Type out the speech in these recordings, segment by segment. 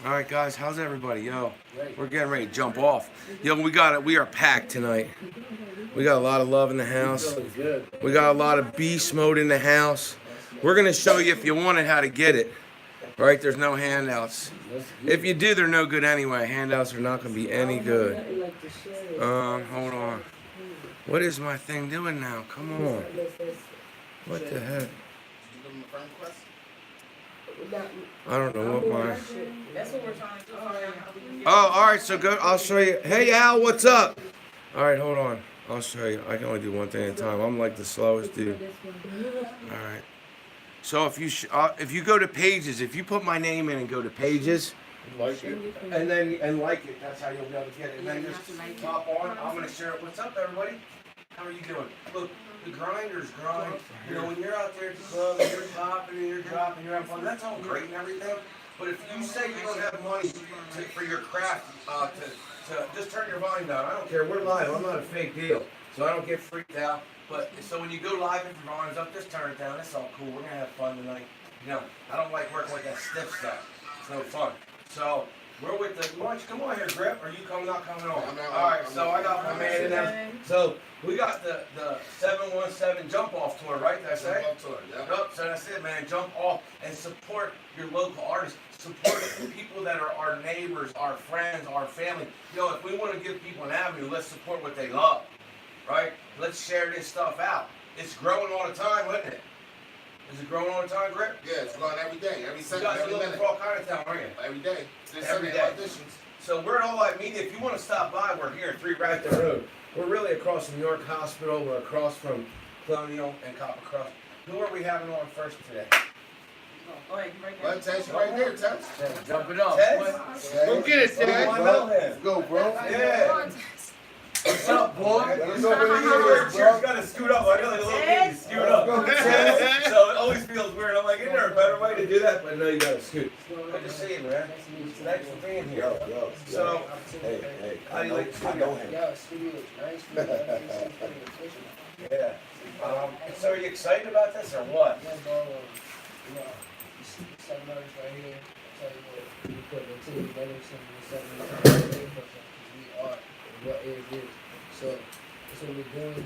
All right, guys, how's everybody? Yo, we're getting ready to jump off. Yo, we got it. We are packed tonight. We got a lot of love in the house. We got a lot of beast mode in the house. We're gonna show you if you want it how to get it. Right? There's no handouts. If you do, they're no good anyway. Handouts are not gonna be any good. Hold on. What is my thing doing now? Come on. What the heck? I don't know what my. That's what we're trying to do. Oh, all right. So go. I'll show you. Hey, Al, what's up? All right, hold on. I'll show you. I can only do one thing at a time. I'm like the slowest dude. All right. So if you go to pages, if you put my name in and go to pages, Like it. and like it, that's how you'll be able to get it. And then just pop on. I'm gonna share it. What's up, everybody? How are you doing? Look, the grinders grind. You know, when you're out there at the club and you're popping and you're dropping, you're having fun. That's all great and everything. But if you say you don't have money for your craft, to just turn your volume down. I don't care. We're live. I'm not a fake deal, so I don't get freaked out. But so when you go live and your volume's up, just turn it down. It's all cool. We're gonna have fun tonight. You know, I don't like working with that stiff stuff. It's no fun. So we're with the. Why don't you come on here, Grip? Are you not coming on? All right. So I got my man in there. So we got the 717 jump off tour, right? Did I say? Jump off tour, yeah. Yep. So that's it, man. Jump off and support your local artists. Support the people that are our neighbors, our friends, our family. You know, if we want to give people an avenue, let's support what they love, right? Let's share this stuff out. It's growing all the time, isn't it? Is it growing all the time, Grip? Yeah, it's growing every day, every You second, guys are every looking minute. for all kind of talent, aren't you? Every day. This Every Sunday day. auditions. So we're at All Live Media. If you want to stop by, we're here, 3 Ragdale Road. We're really across from York Hospital. We're across from Colonial and Copper Cross. Who are we having on first today? Go ahead, right there. Let Tess right there, Tess. Jump it up. Ted? Go get it, Ted. Let's I know him. Let's go, bro. Yeah. What's up, boy? Let's go over Your here, chair's bro. got to scoot up. I know, like a little kid, you scoot up. Go, Ted. So it always feels weird. I'm like, isn't there a better way to do that? But no, you got to scoot. Good to see you, man. Thanks for being here. Yo. So, Hey, how do you like I know him. Yo, studio is nice. Everything's pretty efficient. yeah. So are you excited about this or what? Yeah, bro. You know, you see the 7 artists right here. I tell you what, we put the team together, some of the 7 artists, because we are what it is. So that's what we're doing.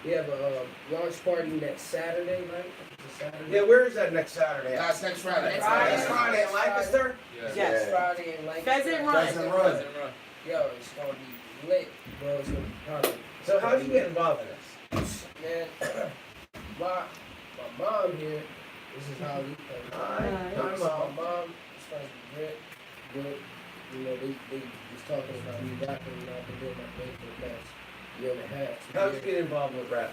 We have a launch party next Saturday, right? It's a Saturday. Yeah, where is that next Saturday? That's next Friday. Next Next Friday in Lancaster? Next Friday in Lancaster. Pheasant Run. Pheasant Run. Yo, it's gonna be lit, bro. It's gonna be popping. So how'd you get involved in this? Man, my mom here. This is how we play. Hi, My Mom. mom is friends with Rick. Good. You know, they was talking about me rapping, and I've been doing my thing for the past year and a half. How'd you get involved with rap?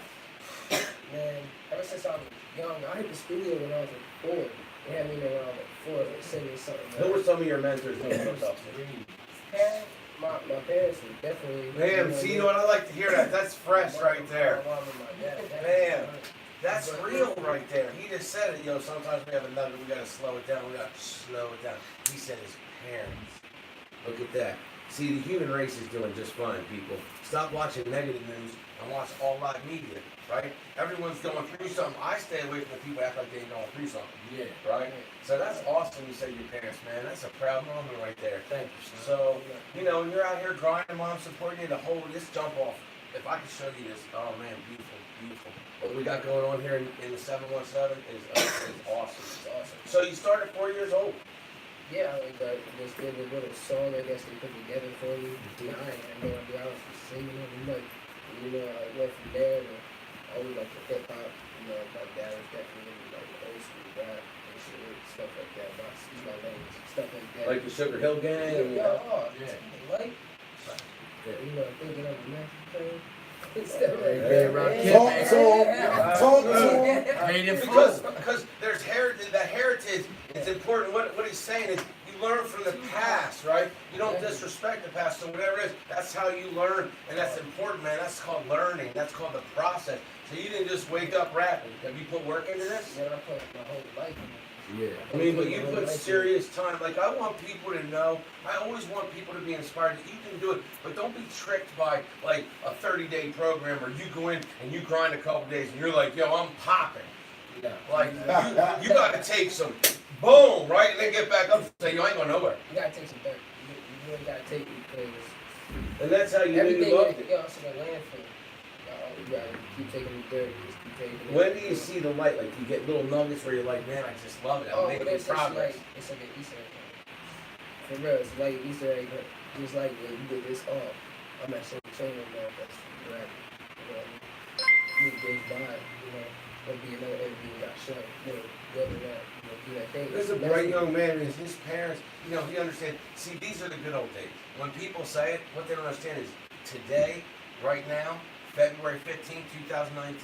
Man, ever since I was young, I hit the studio when I was like 4. They had me there when I was like 4, like singing something. Who were some of your mentors when you looked up to? My parents were definitely. Bam, see, you know what, I like to hear that. That's fresh right there. My mom and my dad. Bam. That's real right there. He just said it, sometimes we have a nugget, we gotta slow it down, we gotta slow it down. He said his parents. Look at that. See, the human race is doing just fine, people. Stop watching negative news and watch All Live Media, right? Everyone's going through something. I stay away from the people who act like they ain't going through something. Yeah. Right? So that's awesome you say your parents, man. That's a proud moment right there. Thank you, son. So, when you're out here grinding, mom supporting you, to hold this jump off. If I could show you this, oh man, beautiful, beautiful. What we got going on here in the 717 is awesome. It's awesome. So you started 4 years old. Yeah, like just did a little song I guess they put together for me. I had no idea I was just singing it. And I went from there and I always like the hip hop. My dad was definitely like old school rap and shit, stuff like that. He's my lane, stuff like that. Like the Sugar Hill Gang? Like, thinking of the next thing. Because there's heritage. That heritage is important. What he's saying is you learn from the past, right? You don't disrespect the past. So whatever it is, that's how you learn, and that's important, man. That's called learning. That's called the process. So you didn't just wake up rapping. Have you put work into this? Yeah, I put my whole life in it. Yeah. I mean, but you put serious time. Like, I want people to know, I always want people to be inspired that you can do it, but don't be tricked by, like, a 30-day program where you go in and you grind a couple days and you're like, yo, I'm popping. Yeah. Like, you got to take some boom, right? And can't get back up and say you ain't going nowhere. You gotta take some dirt. You really gotta take it because And that's how you everything knew you loved that it. also the landfill. You gotta keep taking the dirt. Just keep taking it. When do you see the light? Like you get little nuggets where you're like, man, I just love it. I'm Oh, making but it's just progress. like it's like an Easter egg. For real, it's like an Easter egg. Just like when you did this. Oh, I'm at Silver Chain now. That's right. You know, week goes by. You know, there'll be another interview got shut. You know, go to that. You know, do that thing. There's a That's bright it. young man, and his parents, you know, he understands. See, these are the good old days. When people say it, what they don't understand is today, right now, February 15th, 2019,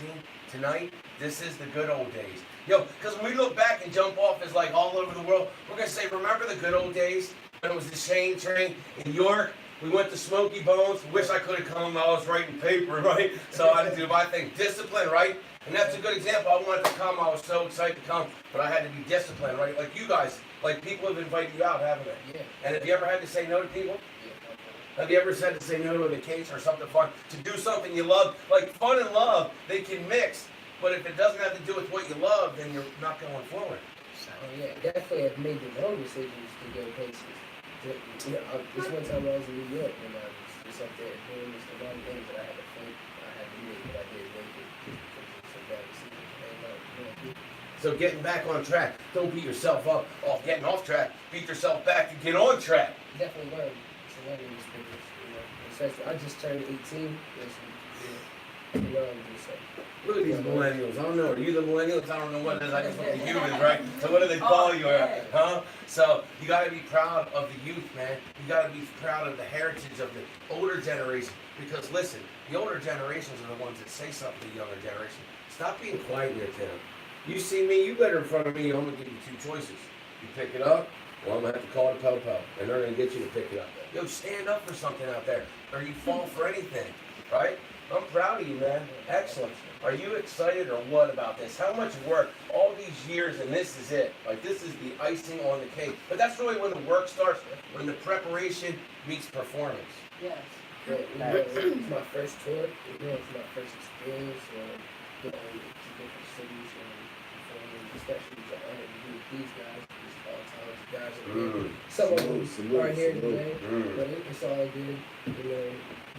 tonight, this is the good old days. Yo, because when we look back and jump off as like all over the world, we're going to say, remember the good old days? When it was the Shane train in York? We went to Smoky Bones. Wish I could have come. I was writing paper, right? So I had to do my thing. Discipline, right? And that's a good example. I wanted to come. I was so excited to come. But I had to be disciplined, right? Like you guys. Like people have invited you out, haven't they? Yeah. And have you ever had to say no to people? Yeah. Have you ever said to say no to a vacation or something fun? To do something you love? Like fun and love, they can mix. But if it doesn't have to do with what you love, then you're not going forward. Oh yeah, definitely have made the wrong decisions to go places. You know, this one time I was in New York and I was just up there doing just a lot of things that I had to think I had to make, but I didn't make it. Some bad decisions. And, So getting back on track. Don't beat yourself up off getting off track. Beat yourself back and get on track. definitely learned. It's a learning experience. You know, especially I just turned 18. This you know, I'm just like. Look at these millennials. I don't know. Are you the millennials? I don't know what it is. I just look at humans, right? So what do they call you? Huh? So you got to be proud of the youth, man. You got to be proud of the heritage of the older generation. Because listen, the older generations are the ones that say something to the younger generation. Stop being quiet in your town. You see me, you better in front of me. I'm gonna give you two choices. You pick it up, or I'm gonna have to call the Popo, and they're gonna get you to pick it up. Yo, stand up for something out there, or you fall for anything, right? I'm proud of you, man. Excellent. Are you excited or what about this? How much work, all these years, and this is it. Like, this is the icing on the cake. But that's really when the work starts, when the preparation meets performance. Yes. Yeah, you know, it's my first tour. You know, it's my first experience. Going to different cities and performing, especially the honor to do with these guys, these all-time guys. Some of them aren't here today, but it's all good. You know,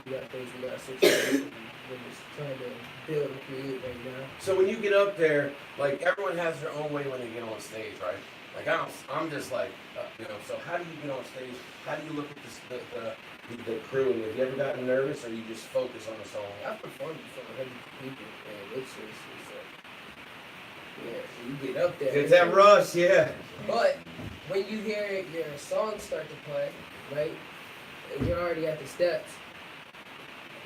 we got things we got 6 years. We're just trying to build and create right now. So when you get up there, like everyone has their own way when they get on stage, right? Like I'm just like, you know. So how do you get on stage? How do you look at the crew? And have you ever gotten nervous, or you just focus on the song? I've performed before 100 people, and it's just, yeah, when you get up there. It's that rush, yeah. But when you hear your song start to play, right, and you're already at the steps,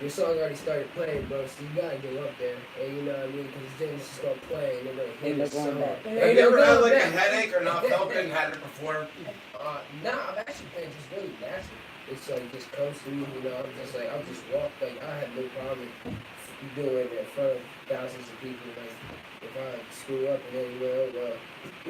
your song already started playing, bro, so you gotta get up there, and you know what I mean, because then it's just gonna play, and they're gonna hear the song. Have you ever had like a headache or not felt good and had to perform? Nah, I'm actually playing just really natural. It's like just comes to me, you know, I'm just walk, like, I have no problem doing it in front of thousands of people, like, if I screw up and then, you know, well.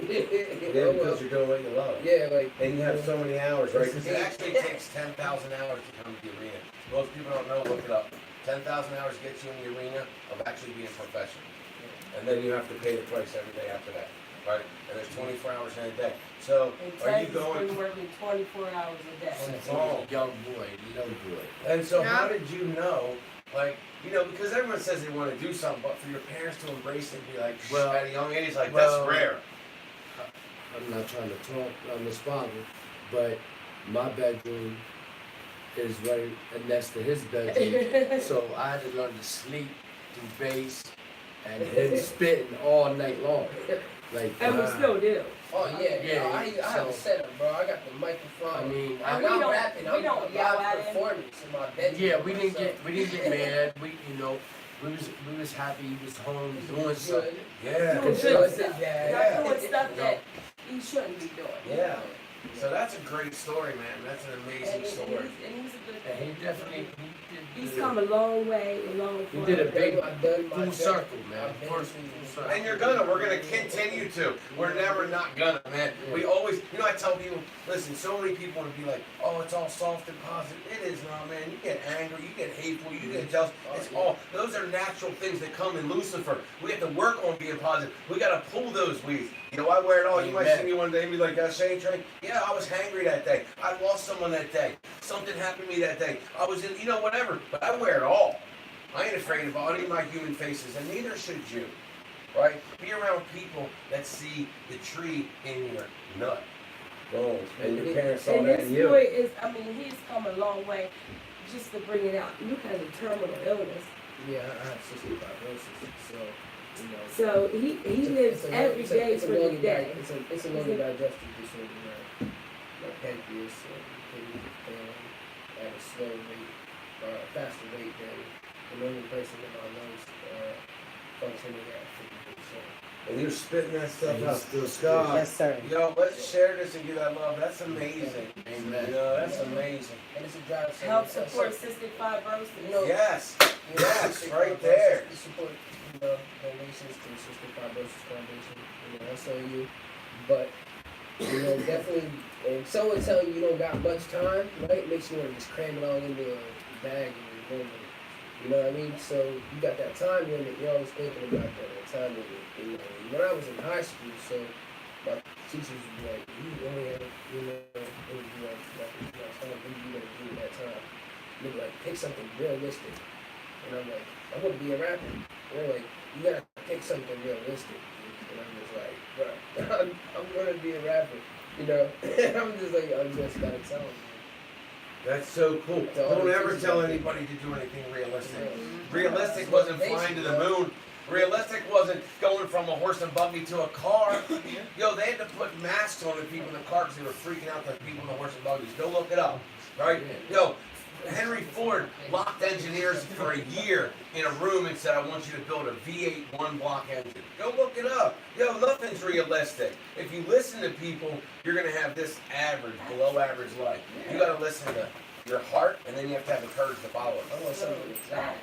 Yeah, because you're doing what you love. Yeah, like. And you have so many hours, right? Because it actually takes 10,000 hours to come to the arena. Most people don't know, look it up. 10,000 hours gets you in the arena of actually being professional. And then you have to pay the price every day after that, right? And there's 24 hours in a day. So, are you going? Been working 24 hours a day. Oh. Young boy. And so how did you know, like, you know, because everyone says they want to do something, but for your parents to embrace it and be like, Well, at a young age, like, well, that's rare. I'm not trying to talk on this father, but my bedroom is right next to his bedroom. So I had to learn to sleep through bass and him spitting all night long. Like, And we still do. Oh yeah, Yeah, no, I have a so- setup, bro. I got the microphone. I mean, And I'm we rapping. don't I'm yell live at him. performance in my bedroom. yeah, we didn't get mad. We was happy he was home doing something. Yeah. Doing Good good stuff. stuff. Yeah. Not doing stuff that he shouldn't be doing. Yeah. So that's a great story, man. That's an amazing And story. he's a good And he definitely He's did come a long way, a long He did a big I've done my full job. circle, man. I've been First through full circle. And we're gonna continue to. We're never not gonna, man. We always, you know, I tell people, listen, so many people want to be like, oh, it's all soft and positive. It is not, man. You get angry, you get hateful, you get jealous. It's all, those are natural things that come in Lucifer. We have to work on being positive. We got to pull those weeds. You know, I wear it all. You might see me one day and be like, Shane Train, yeah, I was hangry that day. I lost someone that day. Something happened to me that day. I was in, you know, whatever. But I wear it all. I ain't afraid of any of my human faces, and neither should you. Right? Be around people that see the tree in your nut. Boom. And your parents saw And that this in you. boy is, I mean, he's come a long way just to bring it out. Luke has a terminal illness. Yeah, I have cystic fibrosis, so, you know. So he lives every day for the day. It's a lung digestive disorder, my pancreas and kidneys fail at a slow rate, or a faster rate than the normal person in my lungs functioning at 50%. And you're spitting that stuff And out. he's still Scott. Yes, sir. Yo, let's share this and give that love. That's amazing. Amen. You know, that's amazing. And it's a drive. Help support cystic fibrosis. You know, Yes. you know, Yes, cystic right fibrosis, there. You support, you know, donations to the Cystic Fibrosis Foundation, you know, SOU. But, you know, definitely, and someone telling you don't got much time, right, makes you want to just cram it all into a bag and go with it. You know what I mean? So you got that time limit, you're always thinking about that time limit. You know, when I was in high school, so my teachers would be like, you only have, you know, it would be like, how much you gonna do in that time? They'd be like, pick something realistic. And I'm like, I want to be a rapper. And they're like, you gotta pick something realistic. And I'm just like, bro, I'm gonna be a rapper. You know? I'm just like, I'm just gotta tell them. That's so cool. Don't ever tell anybody to do anything realistic. Realistic wasn't flying to the moon. Realistic wasn't going from a horse and buggy to a car. Yo, they had to put masks on the people in the car because they were freaking out the people in the horse and buggies. Go look it up, right? Yo, Henry Ford locked engineers for a year in a room and said, I want you to build a V8 one-block engine. Go look it up. Yo, nothing's realistic. If you listen to people, you're going to have this average, below average life. You got to listen to your heart, and then you have to have the courage to follow it. I want something to tell.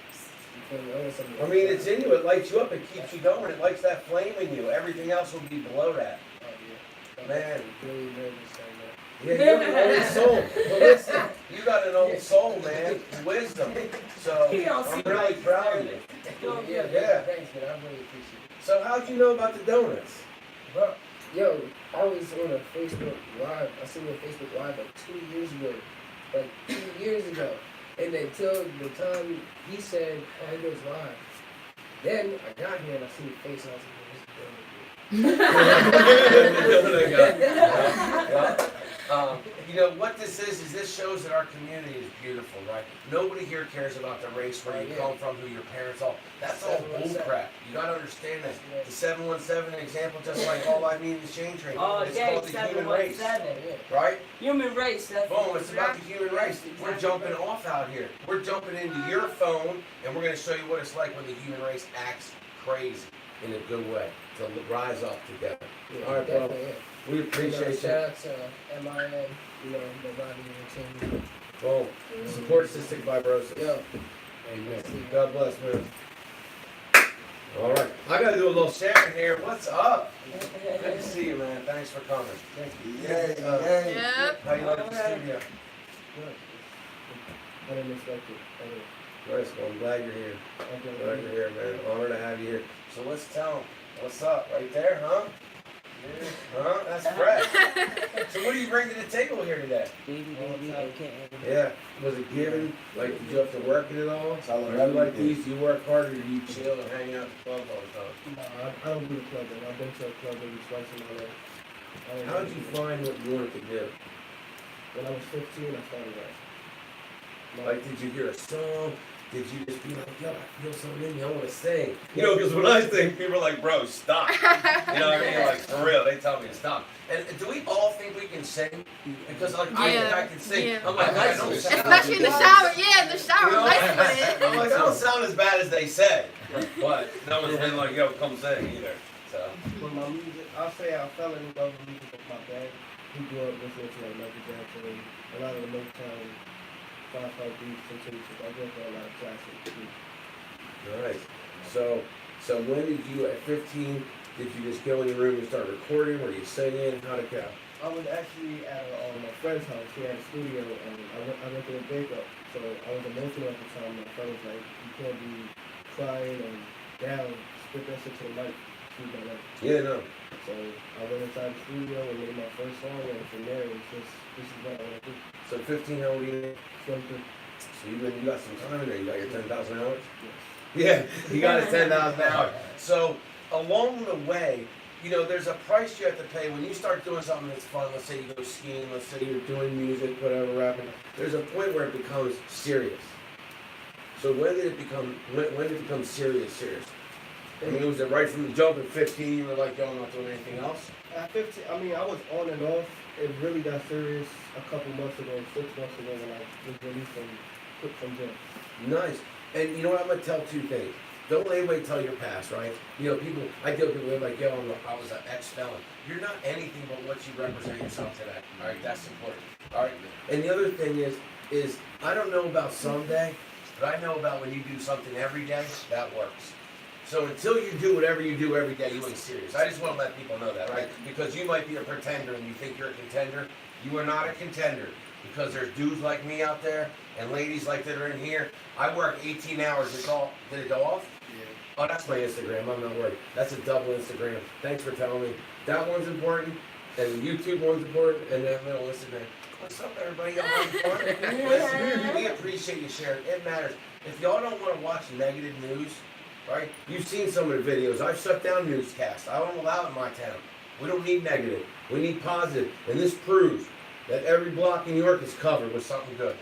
I mean, it's in you. It lights you up. It keeps you going. It lights that flame in you. Everything else will be below that. Man. Really nervous right now. Yeah, you have an old soul. But listen, you got an old soul, man. Wisdom. So I'm really proud of you. Yeah, thanks, man. I really appreciate it. So how'd you know about the donuts? Bro, yo, I was on a Facebook Live. I seen a Facebook Live like 2 years ago. Like 2 years ago. And until the time he said, oh, he goes live. Then I got here and I seen his face and I was like, You know what this is this shows that our community is beautiful, right? Nobody here cares about the race, where you come from, who your parents are. That's all bull crap. You gotta understand that. The 717 example, just like all I mean is chain train. All It's day, called the human race, 717. right? Human race. That's Boom, it's about the human race. We're jumping off out here. We're jumping into your phone, and we're gonna show you what it's like when the human race acts crazy in a good way to rise up together. All right, bro. We appreciate you. Shout out to MIA, you know, the body entertainment. Boom. Support cystic fibrosis. Yo, Amen. God bless, man. All right. I gotta do a little sharing here. What's up? Good to see you, man. Thanks for coming. thank you. Yay. Yep. How you like the studio? Good. I didn't expect it. Nice. Well, I'm glad you're here. Glad you're here, man. Honor to have you here. So let's tell them. What's up? Right there, huh? Huh? That's fresh. So what do you bring to the table here today? Baby, aka. Yeah. Was it given? Like, did you have to work it at all? Or you like these? You work harder, or you chill and hang out at the club all the time? No, I don't do the club, though. I've been to a club maybe twice in my life. How did you find what you wanted to do? When I was 15, I started that. Like, did you hear a song? Did you just be like, yo, I feel something in me, I want to sing? You know, because when I sing, people are like, bro, stop. You know what I mean? Like, for real, they tell me to stop. And do we all think we can sing? Because, like, I think I can sing. Yeah. I'm like, I don't sound Especially in the shower. Yeah, in the shower. You know? Nice with I'm it. like, I don't sound as bad as they say. But no one's been like, yo, come sing either. So, When my music, I'll say I fell in love with music with my dad. He grew up listening to like Michael Jackson, a lot of the Motown, 5-5 beats, and things. I grew up on a lot of classic beats. nice. So when did you, at 15, did you just go in your room and start recording? Were you singing? How'd it go? I was actually at my friend's house. He had a studio, and I went to a breakup. So I was emotional at the time. My friend was like, "You can't be crying and down. Spit that shit to the mic." She was like, Yeah, no. so I went inside the studio and made my first song, and from there it was just, this is what I want to do. So 15, how old are you? 23. So you got some time in there. You got your 10,000 hours? Yes. Yeah, you got his 10,000 hours. So along the way, you know, there's a price you have to pay when you start doing something that's fun. Let's say you go skiing. Let's say you're doing music, whatever, rapping. There's a point where it becomes serious. So when did it become? When did it become serious? Serious? I mean, was it right from the jump at 15? You were like, yo, I'm not doing anything else. At 15, I mean, I was on and off. It really got serious a couple months ago, 6 months ago, when I was released from jail. Nice. And you know what? I'm gonna tell two things. Don't let anybody tell your past, right? You know, people. I deal with people like, yo, I was an ex-felon. You're not anything but what you represent yourself today. All right, that's important. All right. And the other thing is I don't know about someday, but I know about when you do something every day that works. So until you do whatever you do every day, you ain't serious. I just want to let people know that, right? Because you might be a pretender and you think you're a contender. You are not a contender. Because there's dudes like me out there and ladies like that are in here. I work 18 hours. Did it go off? Yeah. Oh, that's my Instagram. I'm not worried. That's a double Instagram. Thanks for telling me. That one's important, and the YouTube one's important, and that middle Instagram. What's up, everybody? Y'all having fun? Listen, we appreciate you sharing. It matters. If y'all don't want to watch negative news, right? You've seen some of the videos. I've shut down newscasts. I don't allow it in my town. We don't need negative. We need positive. And this proves that every block in New York is covered with something good.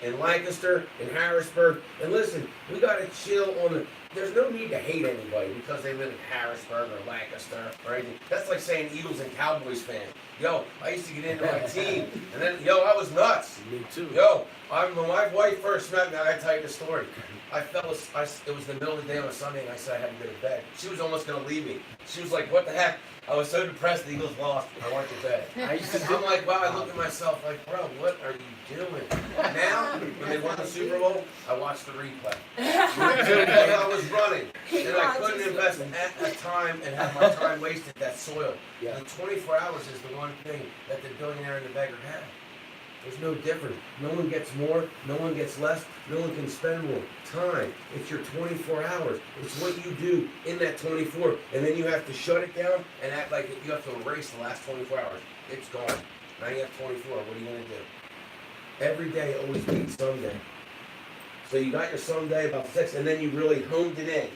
In Lancaster, in Harrisburg. And listen, we got to chill on the... There's no need to hate anybody because they live in Harrisburg or Lancaster or anything. That's like saying Eagles and Cowboys fan. Yo, I used to get into my team, and then, yo, I was nuts. Me too. Yo, when my wife first met me, I gotta tell you the story. It was the middle of the day on a Sunday, and I said I had to go to bed. She was almost gonna leave me. She was like, what the heck? I was so depressed the Eagles lost. I went to bed. I'm like, wow, I look at myself like, bro, what are you doing? Now, when they won the Super Bowl, I watched the replay. I was running, and I couldn't invest a time and have my time wasted that soil. Yeah. The 24 hours is the one thing that the billionaire and the beggar have. There's no difference. No one gets more, no one gets less, no one can spend more. Time. It's your 24 hours. It's what you do in that 24. And then you have to shut it down and act like you have to erase the last 24 hours. It's gone. Now you have 24. What are you going to do? Every day always beats someday. So you got your someday about 6, and then you really honed it in.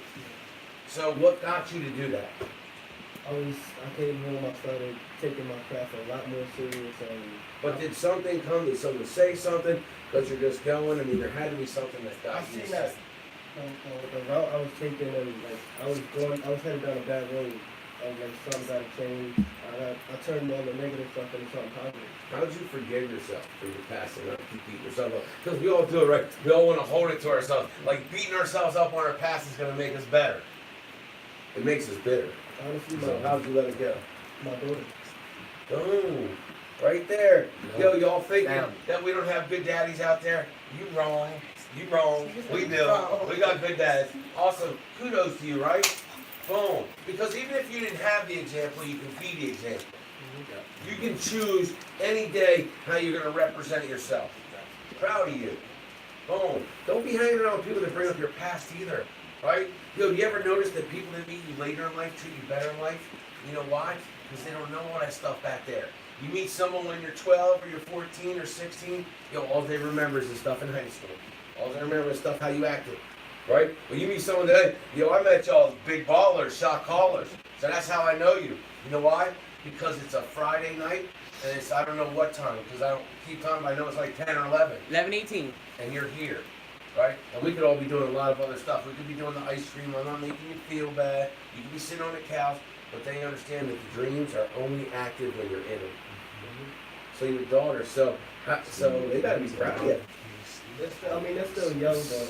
So what got you to do that? I came home, I started taking my craft a lot more serious, and But did something come? Did someone say something? Because you're just going. I mean, there had to be something that got I've you. seen that. The route I was taking, and like I was headed down a bad road, and like something got to change. I turned all the negative stuff into something positive. How did you forgive yourself for your past and not keep beating yourself up? Because we all do it, right? We all want to hold it to ourselves. Like beating ourselves up on our past is going to make us better. It makes us bitter. Honestly, So how'd you let it go? my daughter. Boom. Right there. Yeah. Yo, y'all thinking Damn. that we don't have good daddies out there? You wrong. You wrong. We do. We got good dads. Awesome. Kudos to you, right? Boom. Because even if you didn't have the example, you can be the example. You can choose any day how you're going to represent yourself. Proud of you. Boom. Don't be hanging around with people that bring up your past either. Right? Yo, you ever notice that people that meet you later in life treat you better in life? You know why? Because they don't know all that stuff back there. You meet someone when you're 12 or you're 14 or 16, yo, all they remember is the stuff in high school. All they remember is stuff how you acted. Right? But you meet someone today, yo, I met y'all as big ballers, shot callers. So that's how I know you. You know why? Because it's a Friday night, and it's, I don't know what time, because I don't keep time, but I know it's like 10 or 11. 11:18. And you're here. Right? And we could all be doing a lot of other stuff. We could be doing the ice cream. I'm not making you feel bad. You could be sitting on the couch, but they understand that the dreams are only active when you're in them. So your daughter, so they gotta be proud of you. They're still young, though.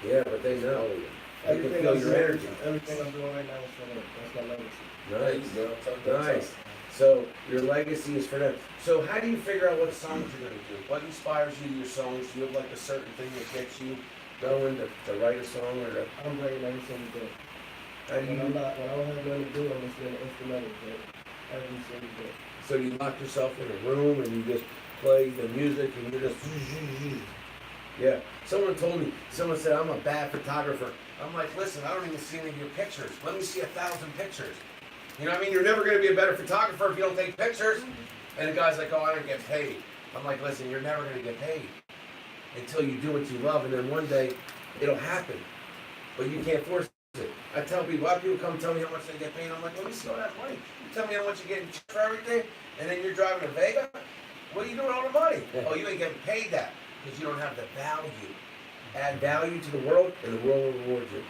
Yeah, but they know. They can feel your energy. Everything I'm doing right now is for them. That's my legacy. Nice. Nice. So your legacy is for them. So how do you figure out what songs you're gonna do? What inspires you to your songs? Do you have like a certain thing that gets you going to write a song or to, I'm writing every single day. how do When you? I don't have nothing to do, I'm listening to instrumentals, right? Every single day. So you lock yourself in a room and you just play the music and you're just, yeah. Someone said, I'm a bad photographer. I'm like, listen, I don't even see any of your pictures. Let me see 1,000 pictures. You know what I mean? You're never going to be a better photographer if you don't take pictures. And the guy's like, oh, I don't get paid. I'm like, listen, you're never going to get paid until you do what you love. And then one day, it'll happen. But you can't force it. I tell people, a lot of people come tell me how much they get paid. I'm like, let me see all that money. You tell me how much you get for everything, and then you're driving to Vega? What are you doing with all the money? Oh, you ain't getting paid that because you don't have the value. Add value to the world, and the world will reward you.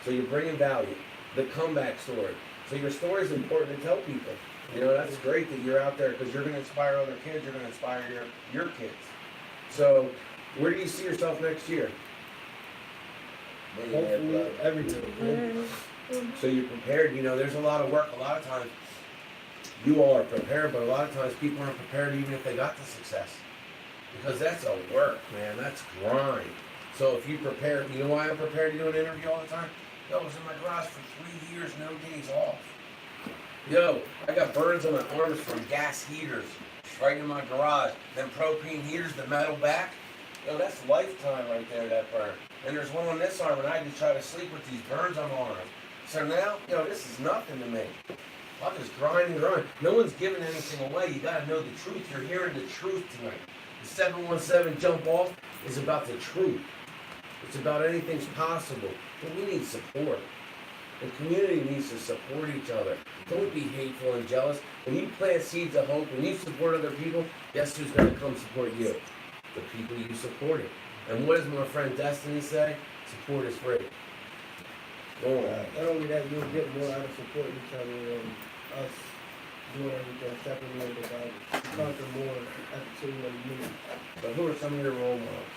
So you're bringing value. The comeback story. So your story is important to tell people. You know, that's great that you're out there because you're going to inspire other kids. You're going to inspire your kids. So where do you see yourself next year? Hopefully, everything. So you're prepared. You know, there's a lot of work. A lot of times you all are prepared, but a lot of times people aren't prepared even if they got the success. Because that's a work, man. That's grind. So if you prepare, you know why I'm prepared to do an interview all the time? Yo, I was in my garage for 3 years, no days off. Yo, I got burns on my arms from gas heaters right in my garage. Then propane heaters, the metal back. Yo, that's lifetime right there, that burn. And there's one on this arm, and I just try to sleep with these burns on my arm. So now, yo, this is nothing to me. I'll just grind and grind. No one's giving anything away. You gotta know the truth. You're hearing the truth tonight. The 717 Jump Off is about the truth. It's about anything's possible. But we need support. The community needs to support each other. Don't be hateful and jealous. When you plant seeds of hope, when you support other people, guess who's going to come support you? The people you supported. And what does my friend Destiny say? Support is free. Go on. Not only that, you'll get more out of supporting each other and us doing everything separately and divided. You conquer more at the team than you. So who are some of your role models?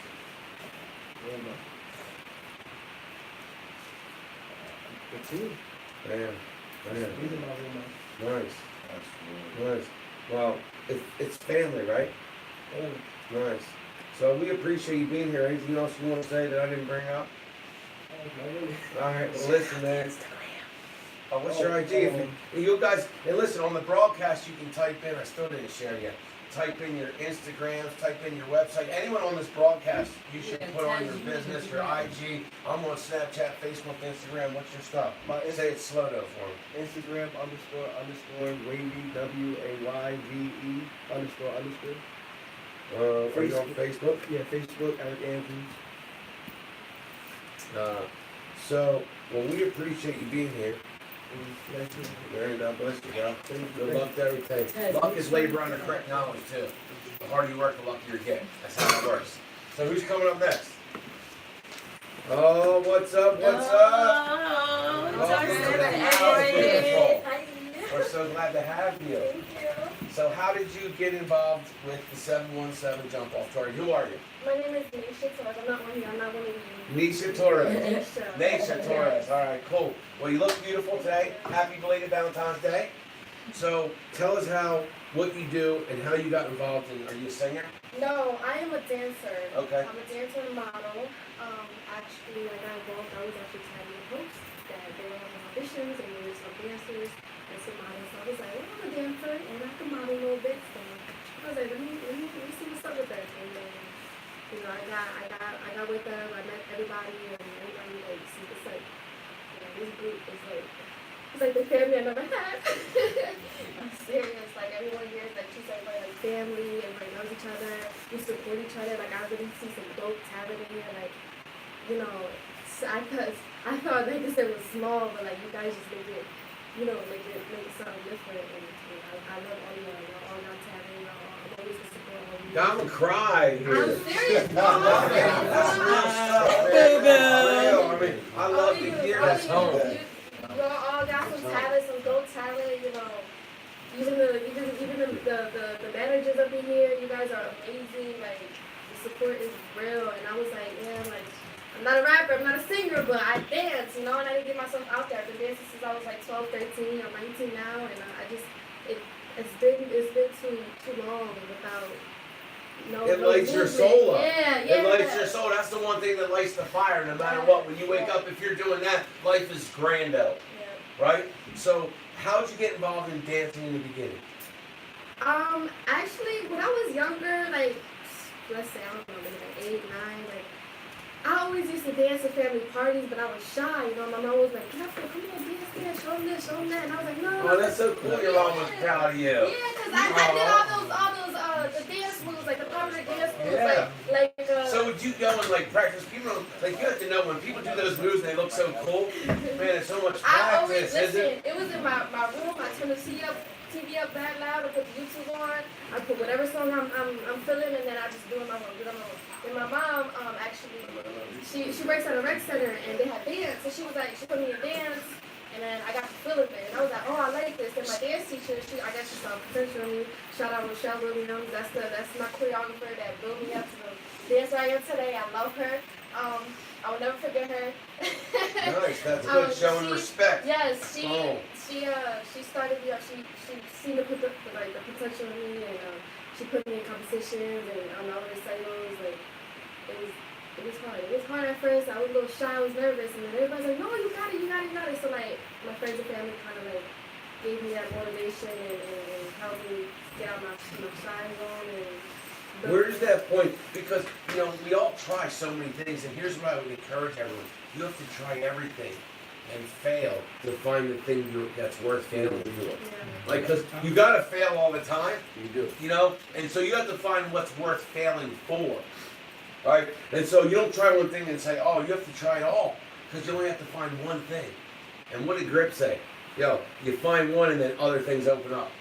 The team. Man. These are my role models. Nice. Nice. Well, it's family, right? Nice. So we appreciate you being here. Anything else you want to say that I didn't bring up? All right. Well, listen, man. Oh, what's your IG? If you guys, and listen, on the broadcast you can type in, I still didn't share yet, type in your Instagrams, type in your website. Anyone on this broadcast, you should put on your business, your IG. I'm on Snapchat, Facebook, Instagram. What's your stuff? Say it slow though for me. Instagram __ Wavy WAYVE __. Are you on Facebook? Yeah, Facebook, Eric Andrews. So, well, we appreciate you being here. Thank you. Very God bless you, bro. Good luck to everything. Luck is labor under correct knowledge, too. The harder you work, the luckier you get. That's how it works. So who's coming up next? Oh, what's up? What's up? Welcome to the house, beautiful. We're so glad to have you. Thank you. So how did you get involved with the 717 Jump Off Tour? Who are you? My name is Nisha Torres. I'm not one of you. I'm not one of you. Nisha Torres. Nisha. Nisha Torres. All right, cool. Well, you look beautiful today. Happy belated Valentine's Day. So tell us what you do and how you got involved in. Are you a singer? No, I am a dancer. Okay. I'm a dancer and model. Actually, I got involved. I was actually tagging hosts that they were having auditions and there were some dancers and some models. So I was like, well, I'm a dancer and I can model a little bit. So I was like, let me see what's up with that. And then, you know, I got with them. I met everybody and everybody like super psyched. You know, this group is like. It's like the family I never had. I'm serious. Like everyone here is like treats everybody like family and like knows each other. We support each other. Like I really see some dope talent in here. Like, you know, I thought like this was small, but like you guys just make it, you know, make it something different. And I love all y'all. Y'all all got talent. Y'all I'm always to support all you. I'm gonna cry here. I'm serious. That's real stuff, man. Real. I mean, I love to hear All this you, home. you all got some talent, some dope talent, you know. Even the managers up in here, you guys are amazing. Like the support is real, and I was like, yeah, like I'm not a rapper, I'm not a singer, but I dance, you know, and I didn't get myself out there. I've been dancing since I was like 12, 13. I'm 19 now, and it's been too long without. It lights your soul up. Yeah. It lights your soul. That's the one thing that lights the fire no matter what. When you wake up, if you're doing that, life is grand out. Yeah. Right? So, how'd you get involved in dancing in the beginning? Actually, when I was younger, like, let's say, I don't know, maybe like 8, 9, like, I always used to dance at family parties, but I was shy, you know, my mom was like, come on, dance, show them this, show them that, and I was like, no. Oh, that's so cool. Your mom was proud of you. Yeah, because I did all those, the dance moves, like the popular dance moves, Yeah. So like, would you go and like practice? People like you have to know when people do those moves, they look so cool. Man, it's so much I always, practice, isn't listen, it? it was in my room, I turned the TV up that loud, I put the YouTube on, I put whatever song I'm feeling, and then I just do it on my own, And my mom, actually, she works at a rec center, and they have dance, so she was like, she put me in dance, and then I got to feel it, and I was like, oh, I like this, and my dance teacher, I guess she saw potential in me, shout out Rochelle Williams, that's my choreographer that built me up to the dance I am today, I love her, I will never forget her. Nice, that's good, showing respect. Yes, Oh. she started, she seen the potential in me, and she put me in competitions and on all the recitals. Like it was hard. It was hard at first. I was a little shy. I was nervous, and then everybody's like, "No, you got it." So like my friends and family kind of like gave me that motivation and helped me get out my shy zone and. Where's that point? Because, you know, we all try so many things, and here's what I would encourage everyone. You have to try everything and fail to find the thing that's worth failing for. Yeah. Like, because you got to fail all the time, You do. you know? And so you have to find what's worth failing for, right? And so you don't try one thing and say, oh, you have to try it all, because you only have to find one thing. And what did Grip say? Yo, you find one and then other things open up.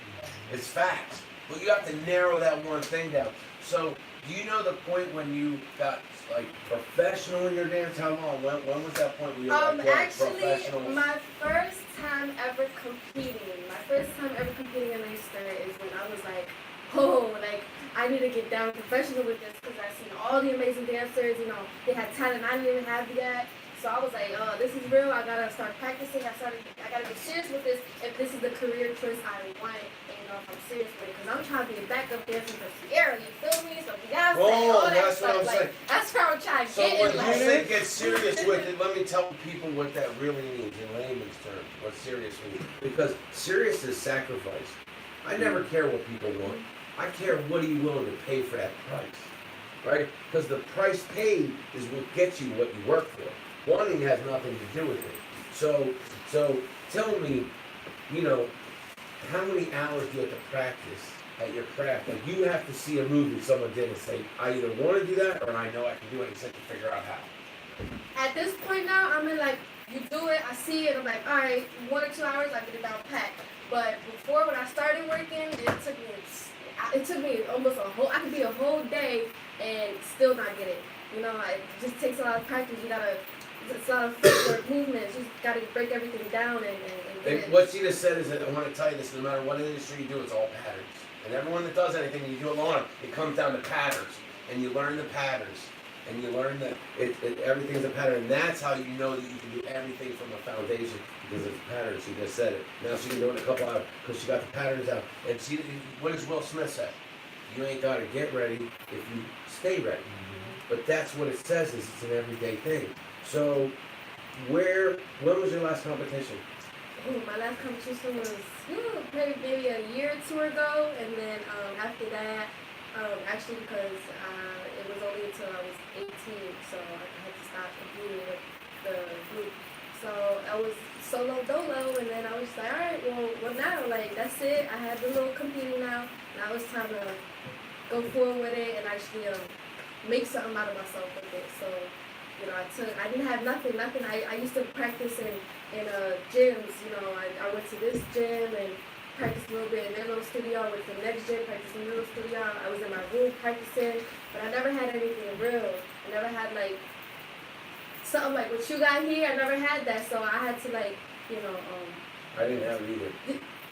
It's facts. But you have to narrow that one thing down. So, do you know the point when you got like professional in your dance? How long? When was that point where you were like, yeah, Actually, professional? my first time ever competing in Leicester is when I was like, oh, like I need to get down professional with this because I've seen all the amazing dancers. You know, they had talent I didn't even have yet. So I was like, oh, this is real. I gotta start practicing. I gotta get serious with this. If this is the career choice I want, and you know, if I'm serious with it, because I'm trying to be a backup dancer for Sierra. You feel me? So Beyonce, Oh, all that that's stuff. what I'm like, saying. that's where I'm trying to So get when in you life. say get serious with it, let me tell people what that really means in layman's terms. What serious means? Because serious is sacrifice. I never care what people want. I care what are you willing to pay for that price, right? Because the price paid is what gets you what you work for. Wanting has nothing to do with it. So tell me, you know, how many hours do you have to practice at your craft? Like you have to see a movie someone did and say, I either want to do that or I know I can do it and set to figure out how. At this point now, I'm in like, you do it, I see it, I'm like, all right, 1 or 2 hours, I get it down pat. But before, when I started working, it took me almost I could be a whole day and still not get it. You know, it just takes a lot of practice. It's a lot of footwork movements. You just gotta break everything down and get it. What she just said is that I want to tell you this, no matter what industry you do, it's all patterns. And everyone that does anything, you do it long enough, it comes down to patterns. And you learn the patterns. And you learn that everything's a pattern. And that's how you know that you can do everything from a foundation because it's patterns. She just said it. Now she can do it in a couple hours because she got the patterns out. And what does Will Smith say? You ain't got to get ready if you stay ready. But that's what it says is it's an everyday thing. So when was your last competition? Ooh, my last competition was maybe a year or two ago, and then after that, actually because it was only until I was 18, so I had to stop competing with the group. So I was solo dolo, and then I was like, all right, well now, like that's it. I had the little competing now. Now it's time to go forward with it and actually make something out of myself with it. So. You know, I didn't have nothing. I used to practice in gyms. You know, I went to this gym and practiced a little bit in their little studio. I went to the next gym, practiced in their little studio. I was in my room practicing, but I never had anything real. I never had like something like what you got here. I never had that, so I had to like, you know. I didn't have it either.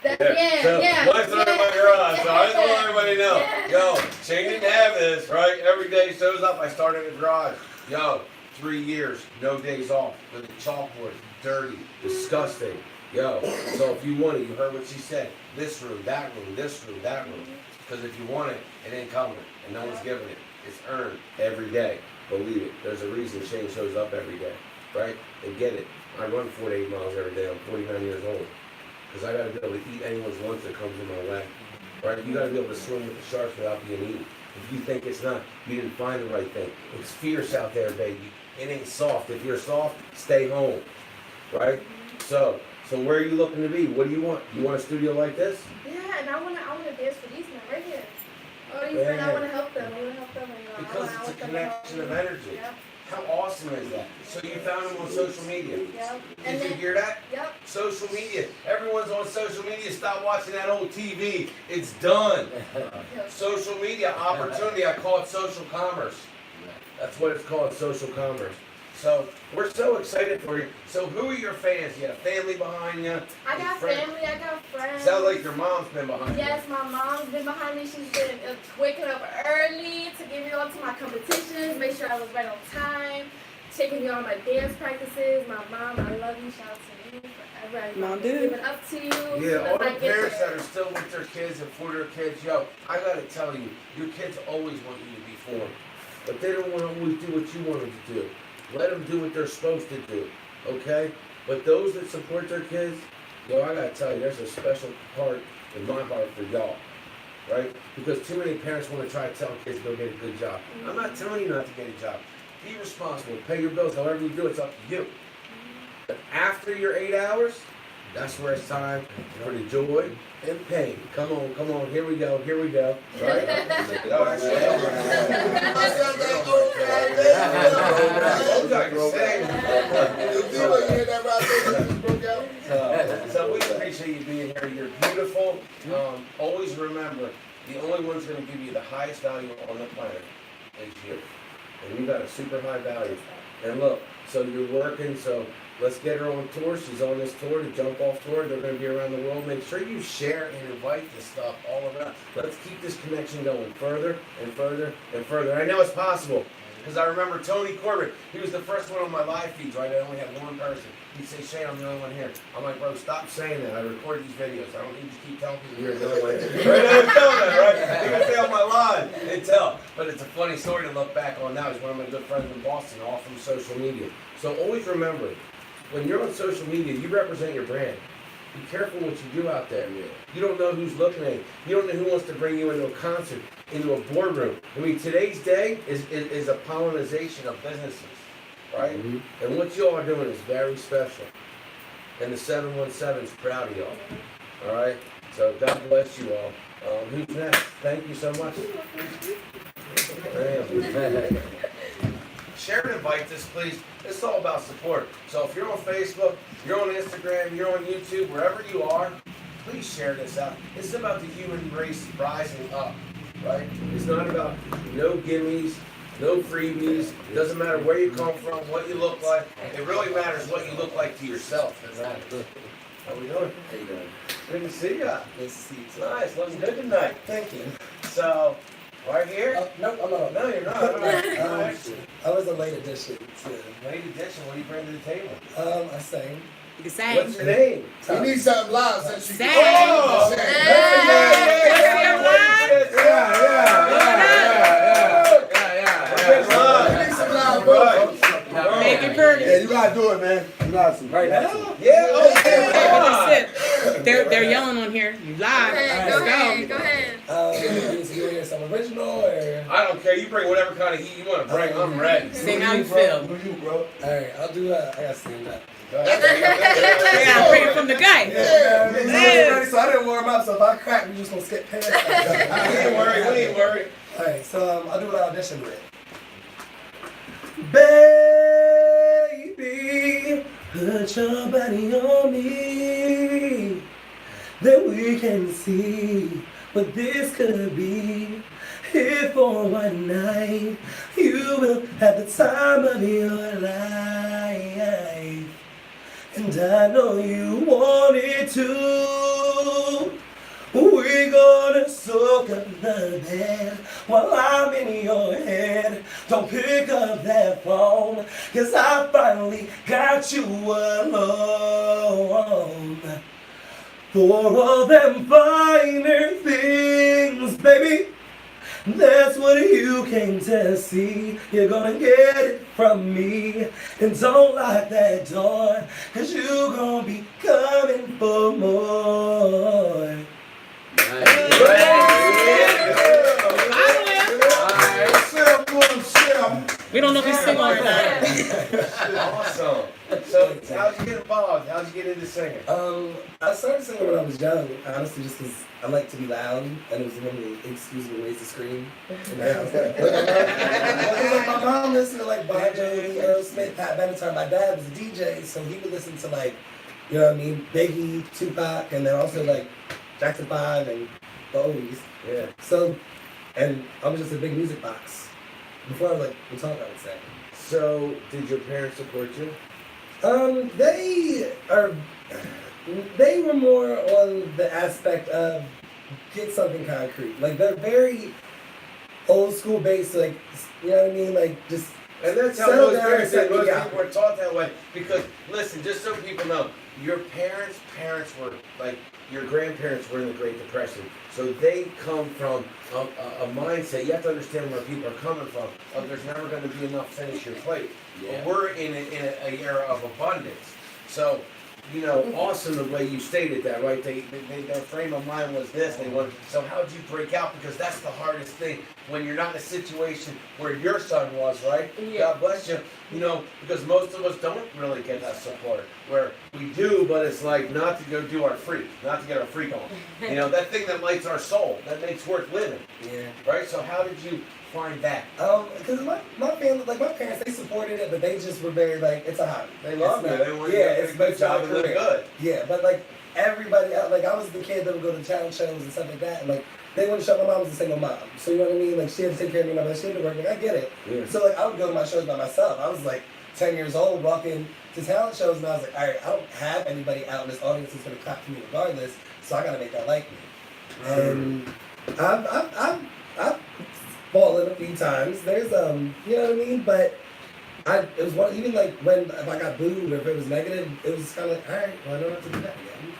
Yeah. Once in my garage, so I just want everybody to know. Yo, Shane didn't have this, right? Every day he shows up, I start in the garage. Yo, 3 years, no days off, with a chalkboard, dirty, disgusting. Yo, so if you want it, you heard what she said. This room, that room, this room, that room. Because if you want it, it ain't coming, and no one's giving it. It's earned every day. Believe it. There's a reason Shane shows up every day, right? And get it. I run 4 to 8 miles every day. I'm 49 years old. Because I got to be able to eat anyone's lunch that comes in my way. right? You gotta be able to swim with the sharks without being eaten. If you think it's not, you didn't find the right thing. It's fierce out there, baby. It ain't soft. If you're soft, stay home, right? So where are you looking to be? What do you want? You want a studio like this? Yeah, and I wanna dance for these men right here. Oh, these men, I wanna help them. I wanna help them. And, Because I it's a want them to connection help of me. energy. Yep. How awesome is that? So you found them on social media. Yep. Did you hear that? Yep. Social media. Everyone's on social media. Stop watching that old TV. It's done. Social media opportunity. I call it social commerce. That's what it's called, social commerce. So we're so excited for you. So who are your fans? You got family behind you? I got family, I got friends. Sounds like your mom's been behind you. Yes, my mom's been behind me. She's been waking up early to get me all to my competitions, make sure I was right on time, taking me on my dance practices. My mom, I love you. Shout out to you forever. Mom, dude. Giving up to you. Yeah, all the I get parents there. that are still with their kids and for their kids, yo, I gotta tell you, your kids always want you to be formed. But they don't want to always do what you want them to do. Let them do what they're supposed to do, okay? But those that support their kids, yo, I gotta tell you, there's a special part in my heart for y'all, right? Because too many parents want to try to tell kids to go get a good job. I'm not telling you not to get a job. Be responsible, pay your bills, however you do, it's up to you. But after your 8 hours, that's where it's time for the joy and pain. Come on, here we go, right? So we appreciate you being here. You're beautiful. Always remember, the only one's going to give you the highest value on the planet is you. And you got a super high value. And look, so you're working, so let's get her on tour. She's on this tour, the Jump Off Tour. They're going to be around the world. Make sure you share and invite this stuff all around. Let's keep this connection going further and further and further. I know it's possible. Because I remember Tony Corbett, he was the first one on my live feeds, right? I only had one person. He'd say, Shane, I'm the only one here. I'm like, bro, stop saying that. I record these videos. I don't need to keep telling people you're the only one here. Right? I tell that, right? They're going to say on my live and tell. But it's a funny story to look back on now. He's one of my good friends in Boston, all from social media. So always remember, when you're on social media, you represent your brand. Be careful what you do out there. You don't know who's looking at you. You don't know who wants to bring you into a concert, into a boardroom. I mean, today's day is a pollination of businesses, right? Mhm. And what you all are doing is very special. And the 717 is proud of y'all. All right? So God bless you all. Who's next? Thank you so much. Damn. Share and invite this, please. It's all about support. So if you're on Facebook, you're on Instagram, you're on YouTube, wherever you are, please share this out. It's about the human race rising up, right? It's not about no gimmies, no freebies. It doesn't matter where you come from, what you look like. It really matters what you look like to yourself. How we doing? How you doing? Good to see you. Nice to see you. Nice, looking good tonight. Thank you. So, right here? Nope, I'm not. No, you're not. All right. I was a late addition to. Late addition, what do you bring to the table? I sang. You can sing. What's your name? You need something live since you Sing. Oh! Sing. You need some live, bro. Make it pretty. Yeah, you gotta do it, man. You got some. Right now. Yeah, okay. Hey, they're yelling on here. You live. Go ahead. Go ahead. You want to hear some original or? I don't care. You bring whatever kind of heat you want to bring. I'm ready. Sing how you feel. Who you, bro? Alright, I'll do I gotta sing that. Go ahead. You gotta bring it from the gut. Yeah, ready, so I didn't warm up, so if I crack, we just gonna skip past that. We ain't worried. We ain't worried. Alright, so I'll do what I auditioned with. Baby, put your body on me, then we can see what this could be. If for one night you will have the time of your life, and I know you want it too. We're gonna soak up the bed while I'm in your head. Don't pick up that phone, 'cause I finally got you alone. For all them finer things, baby, that's what you came to see. You're gonna get it from me. And don't lock that door, 'cause you gonna be coming for more. We don't know if he's single or not. Awesome. So, how'd you get involved? How'd you get into singing? I started singing when I was young, honestly, just because I like to be loud, and it was one of the excuse me ways to scream in the house. Like my mom listened to like Bon Jovi, Aerosmith, Pat Benatar. My dad was a DJ, so he would listen to like, you know what I mean, Biggie, Tupac, and then also like Jackson 5 and the oldies. Yeah. So, and I was just a big music box. Before I was like, we talk, I would say. So, did your parents support you? They were more on the aspect of get something concrete. Like they're very old school based, like you know what I mean? Like just And that's how settle most down parents and think. set Most me out. people are taught that way. Because, listen, just so people know, your parents' were, like, your grandparents were in the Great Depression. So they come from a mindset. You have to understand where people are coming from. There's never going to be enough to finish your plate. Yeah. But we're in an era of abundance. So, you know, awesome the way you stated that, right? Their frame of mind was this. So how'd you break out? Because that's the hardest thing when you're not in a situation where your son was, right? Yeah. God bless you. You know, because most of us don't really get that support. Where we do, but it's like not to go do our freak, not to get our freak on. You know, that thing that lights our soul, that makes worth living, Yeah. right? So how did you find that? Because my family, like my parents, they supported it, but they just were very like, it's a hobby. They love It's you. not- They want yeah, you to it's get a but good it's not job a and live career. good. Yeah, but like everybody, like I was the kid that would go to talent shows and stuff like that, and like they wouldn't show my mom was a single mom, so you know what I mean. Like she had to take care of me, but she had to work. Like I get it. Yeah. So like I would go to my shows by myself. I was like 10 years old, walking to talent shows, and I was like, all right, I don't have anybody out in this audience that's gonna clap for me regardless, so I gotta make that like me. And I've fallen a few times. There's you know what I mean, but. It was one, even like when if I got booed or if it was negative, it was kind of like, all right, well I don't have to do that again.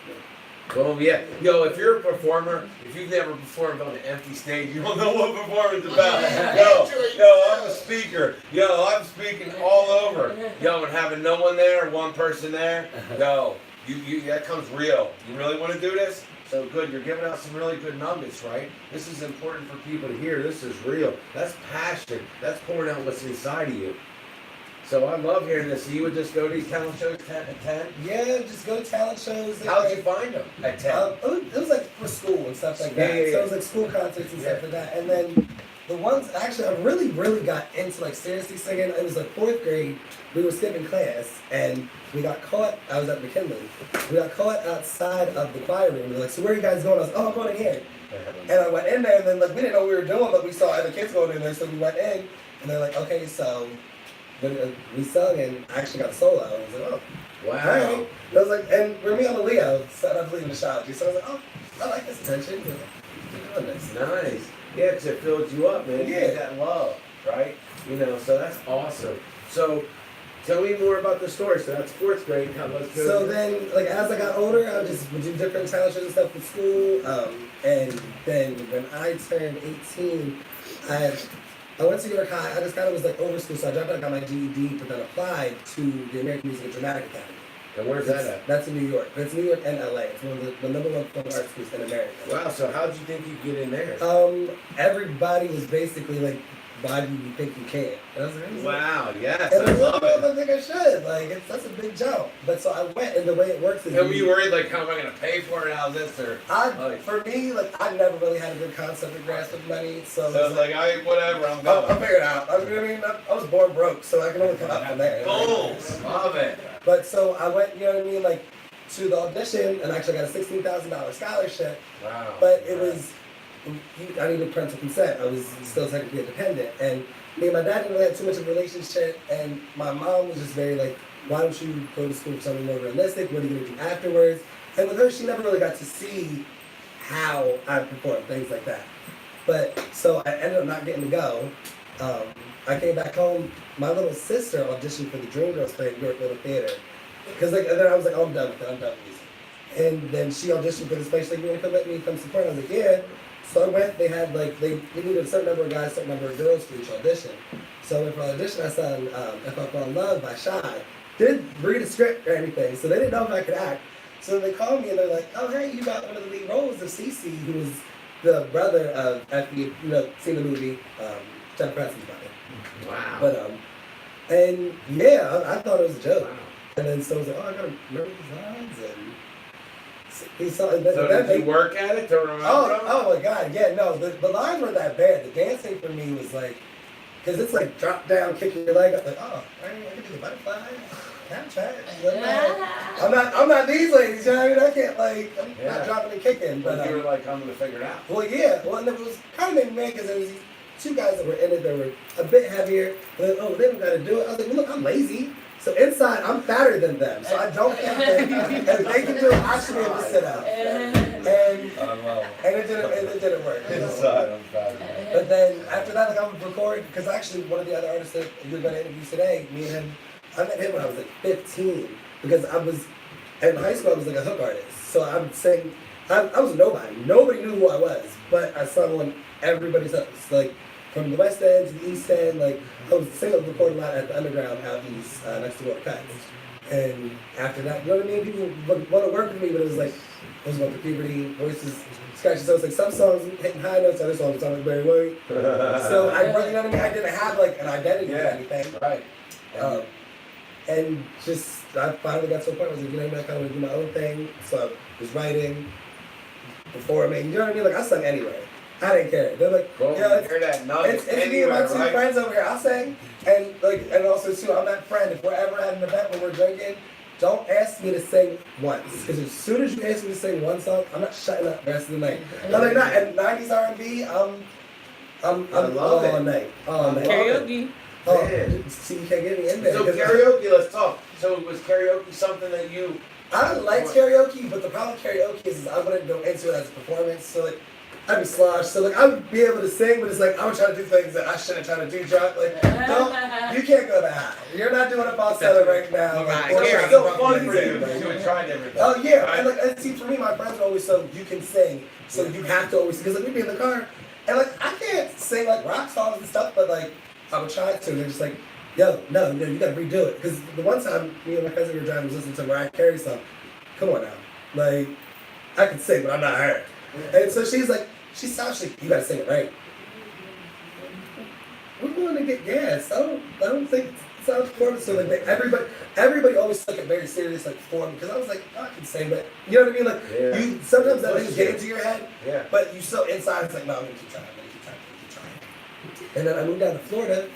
Well, yeah. Yo, if you're a performer, if you've never performed on an empty stage, you don't know what performance is about. Yo, I'm a speaker. Yo, I'm speaking all over. Yo, and having no one there, one person there, yo, you that comes real. You really want to do this? So good, you're giving out some really good nuggets, right? This is important for people to hear. This is real. That's passion. That's pouring out what's inside of you. So I love hearing this. So you would just go to these talent shows 10 at 10? Yeah, just go to talent shows. How'd you find them at 10? It was like for school and stuff like that. Yeah. So it was like school concerts and stuff like that. And then the ones, actually, I really got into like seriously singing. It was like 4th grade. We were skipping class and we got caught. I was at McKinley. We got caught outside of the choir room. They're like, so where are you guys going? I was like, oh, I'm going in here. And I went in there and then like we didn't know what we were doing, but we saw other kids going in there. So we went in and they're like, okay, so we sung and I actually got a solo. And I was like, oh. Wow. All right. I was like, and for me, I'm a Leo, so I don't believe in astrology. So I was like, oh, I like this attention. You're doing this. Nice. Yeah, because it filled you up, man. You Yeah. get that love, right? You know, so that's awesome. So, tell me more about the story. So that's 4th grade. How about So then, like, as I got older, I would do different talent shows and stuff in school. And then when I turned 18, I went to York High. I just kind of was like over school, so I dropped out, got my GED, but then applied to the American Music and Dramatic Academy. And where's that at? That's in New York. It's New York and LA. It's one of the number one performing arts schools in America. Wow, so how did you think you'd get in there? Everybody was basically like, why do you think you can? And I was like, Wow, yes, and I I was love like, it. I think I should. Like, that's a big jump. But so I went, and the way it works is. And were you worried, like, how am I going to pay for it? How's this? Or, For me, like, I never really had a good concept of grasp of money, so. so it's like, whatever, I'm I'll going. figure it out. I mean, I was born broke, so I can only come up from there. Boom! Love it. But so I went, you know what I mean, like, to the audition, and actually got a $16,000 scholarship. Wow. But it was, I needed parental consent. I was still technically independent. And me and my dad didn't really have too much of a relationship. And my mom was just very like, why don't you go to school for something more realistic? What are you going to do afterwards? And with her, she never really got to see how I perform, things like that. But so I ended up not getting to go. I came back home. My little sister auditioned for the Dreamgirls play at York Little Theater. Because like, and then I was like, oh, I'm done with it. I'm done with music. And then she auditioned for this place. She's like, you want to come let me come support? I was like, yeah. So I went. They had like they needed a certain number of guys, a certain number of girls for each audition. So I went for audition. I sang "If I Fall in Love" by Shy. Didn't read a script or anything, so they didn't know if I could act. So they called me and they're like, oh, hey, you got one of the lead roles of Cece, who was the brother of, after you know, seen the movie, Jeff Preston's brother. Wow. But, and yeah, I thought it was a joke. And then so I was like, oh, I gotta remember these lines. And he saw it. So did you work at it to remember? Oh my God, yeah, no, the lines weren't that bad. The dancing for me was like, because it's like drop down, kick your leg up, like, oh, I can do the butterfly. I'm not these ladies, you know what I mean? I can't I'm not dropping and kicking. But you were like, I'm gonna figure it out. Well, yeah. Well, and it was kind of made me mad because there was these two guys that were in it that were a bit heavier. But oh, they don't gotta do it. I was like, well, look, I'm lazy. So inside, I'm fatter than them, so I don't think that if they can do it, I should be able to sit out. And it didn't work. Inside, I'm fatter. But then after that, like I would record because actually one of the other artists that you're gonna interview today, me and him, I met him when I was like 15 because I was in high school. I was like a hook artist, so I'm saying I was nobody. Nobody knew who I was, but I sung on everybody's house, like from the West End to the East End. Like I was singing, recording a lot at the Underground out east next to Water Cuts. And after that, you know what I mean? People want to work with me, but it was like I was going through puberty, voices scratchy. So it's like some songs hitting high notes, other songs sound like Barry White. So I, you know what I mean? I didn't have like an identity or anything. Right. And just, I finally got to a point where I was like, you know what, I kind of want to do my own thing. So I was writing, performing, you know what I mean? Like, I sung anywhere. I didn't care. They're like, hear that nugget it's me and my two right? friends over here. I'll sing. And like, and also too, I'm that friend. If we're ever at an event when we're drinking, don't ask me to sing once. Because as soon as you ask me to sing one song, I'm not shutting up the rest of the night. I'm like, not, and 90s R&B, I'm all night. All night. Karaoke. Oh, see, you can't get me in there. So karaoke, let's talk. So was karaoke something that you... I like karaoke, but the problem with karaoke is I wouldn't go into it as a performance. So like, I'd be sloshed. So like, I would be able to sing, but it's like I would try to do things that I shouldn't try to do. Like, don't, you can't go that high. You're not doing a falsetto right now. Right. Or It's it's so so fun fun for you. You had tried everything. Oh yeah, and like, and see, for me, my friends are always so you can sing, so you have to always because like we'd be in the car, and like I can't sing like rock songs and stuff, but like I would try to. And they're just like, yo, no, you gotta redo it. Because the one time me and my cousin were driving, was listening to Mariah Carey song. Come on now, like I can sing, but I'm not her. And so she's like, she stopped. She's like, you gotta sing it right. We're going to get gas. I don't think it sounds performance. So like everybody always took it very serious, like form. Because I was like, oh, I can sing, but you know what I mean? Like you sometimes that things get into your head, but you still inside. It's like, no, I'm gonna keep trying. And then I moved down to Florida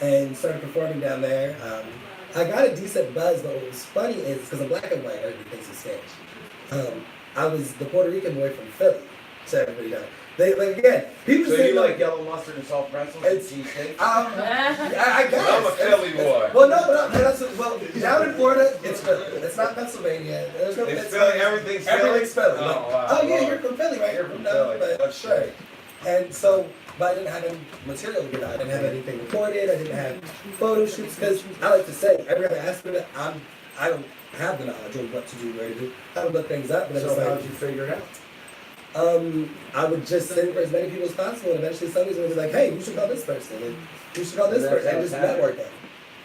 and started performing down there. I got a decent buzz, but what was funny is, because I'm black and white, everybody thinks it's Spanish. I was the Puerto Rican boy from Philly, so everybody knows. They, like, again, people so say... you like yellow mustard and soft pretzels and cheesesteak? I guess. I'm a Philly boy. Well, no, down in Florida, it's Philly. It's not Pennsylvania. There's no It's Philly, everything's Philly? Everything's Philly. Oh, wow. Oh, yeah, you're from Philly, right? You're from No, Philly. That's right. And so... But I didn't have any material to get out. I didn't have anything recorded. I didn't have photo shoots because I like to say every other aspect of it, I don't have the knowledge of what to do, where to do. I would look things up, but So how did you figure it out? I would just send for as many people as possible, and eventually somebody's gonna be like, "Hey, you should call this person, and you should call this person," and just network them.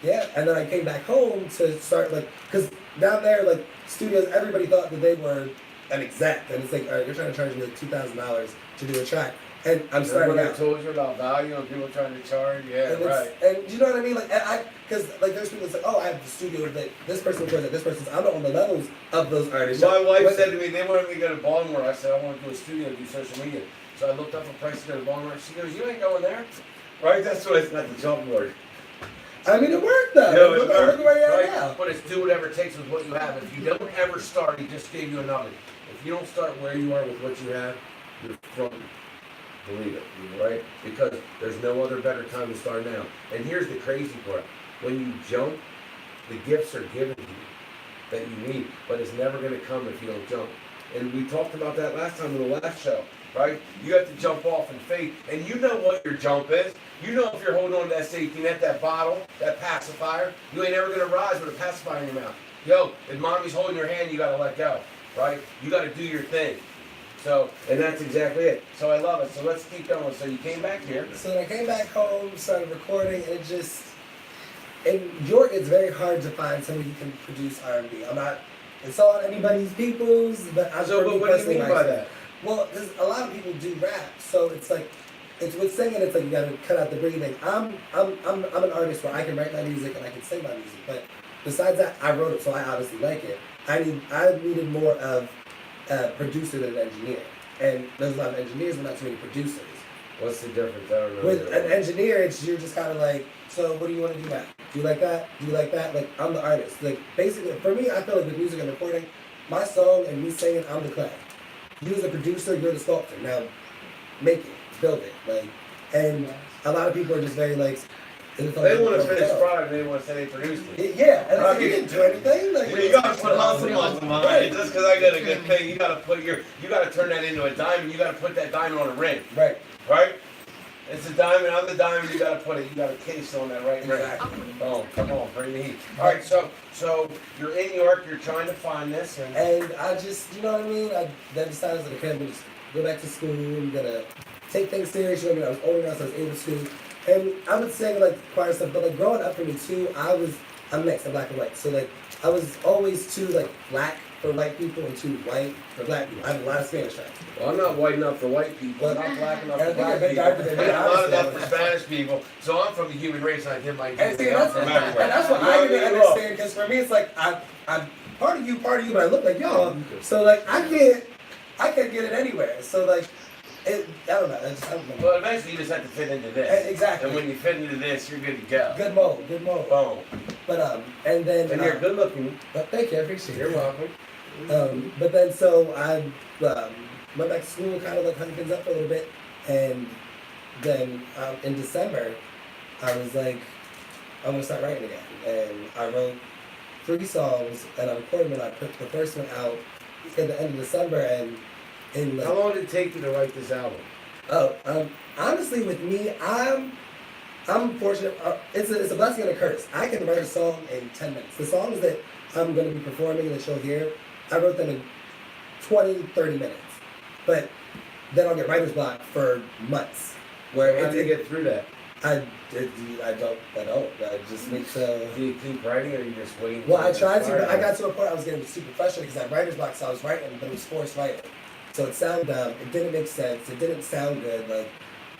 Yeah, and then I came back home to start because down there, like studios, everybody thought that they were an exec, and it's like, all right, you're trying to charge me like $2,000 to do a track. And I'm starting out. I told you about value and people trying to charge. Yeah, and right. And you know what I mean? Like, because like there's people that say, oh, I have the studio that this person records at this person's. I'm not on the levels of those artists. My wife said to me, they wanted me to go to Baltimore. I said, I want to do a studio, do social media. So I looked up a price to go to Baltimore. She goes, you ain't going there? Right? That's what it's not the jump word. I mean, it worked though. No, look where you're at now. But it's do whatever it takes with what you have. If you don't ever start, he just gave you another. If you don't start where you are with what you have, you're from. Believe it, right? Because there's no other better time to start now. And here's the crazy part. When you jump, the gifts are given to you that you need, but it's never going to come if you don't jump. And we talked about that last time in the last show, right? You have to jump off in faith, and you know what your jump is. You know if you're holding on to that safety net, that bottle, that pacifier, you ain't ever going to rise with a pacifier in your mouth. Yo, if mommy's holding your hand, you got to let go, right? You got to do your thing. So, and that's exactly it. So I love it. So let's keep going. So you came back here. So then I came back home, started recording, and it just, in York, it's very hard to find somebody who can produce R&B. I'm not it's all anybody's people's, but I So, for but me what do you personally, mean my- by that? Well, there's a lot of people do rap, so it's like, it's with singing. It's like you gotta cut out the breathing. I'm an artist where I can write my music and I can sing my music, but besides that, I wrote it, so I obviously like it. I needed more of a producer than an engineer, and there's a lot of engineers, but not too many producers. What's the difference? I don't know. With an engineer, you're just kind of like, so what do you want to do now? Do you like that? Do you like that? Like, I'm the artist. Like, basically, for me, I feel like with music and recording, my song and me singing, I'm the clay. You as a producer, you're the sculptor. Now, make it, build it. Like, and a lot of people are just very like, They want to finish product, they want to say they produced it. Yeah, and like, you didn't do anything. Like, You gotta put hustle on mine. Just because I got a good thing, you gotta turn that into a diamond. You gotta put that diamond on a ring, Right. right? It's a diamond. I'm the diamond. You gotta got a case on that right ring. Exactly. Oh, come on, bring the heat. All right, so you're in York. You're trying to find this, and And I just, you know what I mean? I then decided as a kid to just go back to school. I'm gonna take things serious. You know what I mean? I was old enough, so I was able to. And I would sing like choir stuff, but like growing up for me too, I'm mixed in black and white. So like I was always too like black for white people and too white for black people. I have a lot of Spanish friends. well, I'm not white enough for white people. But- I'm not black enough and I for think black I've been people. darker than And I'm not honestly. enough for Spanish people. So I'm from the human race, and I get my And see, DNA. I'm that's, from and everywhere. that's what You know I what didn't mean? understand, because for me it's like I'm part of you, but I look like y'all. So like I can't get it anywhere. So like I don't know. I don't know. Well, eventually you just have to fit into this. Exactly. And when you fit into this, you're good to go. Good mode. Boom. But and then And you're good looking. but thank you, I appreciate You're it. welcome. But then so I went back to school, kind of like hung things up for a little bit, and then in December I was like, I'm gonna start writing again, and I wrote 3 songs and I recorded them. And I put the first one out at the end of December, and in like, How long did it take you to write this album? honestly, with me, I'm fortunate. It's a blessing and a curse. I can write a song in 10 minutes. The songs that I'm going to be performing in the show here, I wrote them in 20, 30 minutes. But then I'll get writer's block for months. Where How do you get through that? I don't. I just make Do you keep writing, or are you just waiting? Well, I tried to, inspire but I you? got to a point I was getting super frustrated because I had writer's block, so I was writing, but it was forced writing. So it sounded dumb. It didn't make sense. It didn't sound good. Like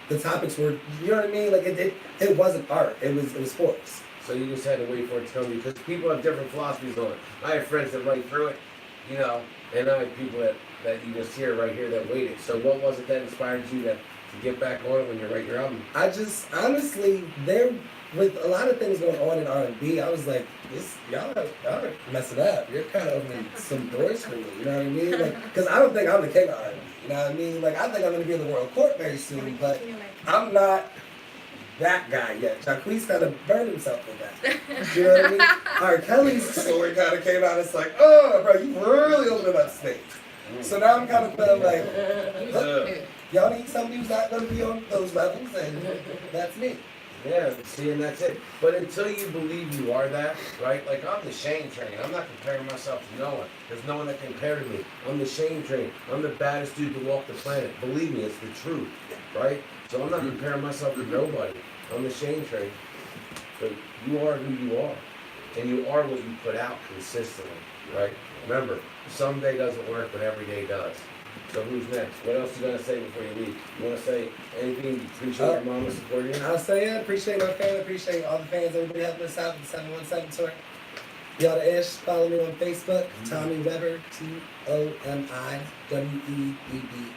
the topics were, you know what I mean? Like it wasn't art. It was forced. So you just had to wait for it to come to you, because people have different philosophies on it. I have friends that write through it, you know, and I have people that you just hear right here that waited. So what was it that inspired you to get back on it when you write your album? I just honestly, with a lot of things going on in R&B, I was like, y'all are messing up. You're kind of opening some doors for me. You know what I mean? Like, because I don't think I'm the king of R&B. You know what I mean? Like, I think I'm gonna be in the world court very soon, but I'm not that guy yet. Jacquees kind of burned himself with that. You know what I mean? R. Kelly's story kind of came out. It's like, oh, bro, you really opened up stage. So now I'm kind of feeling like, look, y'all need somebody who's not going to be on those levels, and that's me. Yeah, see, and that's it. But until you believe you are that, right? Like, I'm the Shane Train. I'm not comparing myself to no one. There's no one that can compare to me. I'm the Shane Train. I'm the baddest dude to walk the planet. Believe me, it's the truth, right? So I'm not comparing myself to nobody. I'm the Shane Train. But you are who you are. And you are what you put out consistently, right? Remember, someday doesn't work, but every day does. So who's next? What else you gonna say before you leave? You wanna say anything? You appreciate your mama supporting you? I'll say it. Appreciate my family. Appreciate all the fans. Everybody helping us out with the 717 tour. Y'all the ish. Follow me on Facebook. Tommy Weber. TOMIWEBBER.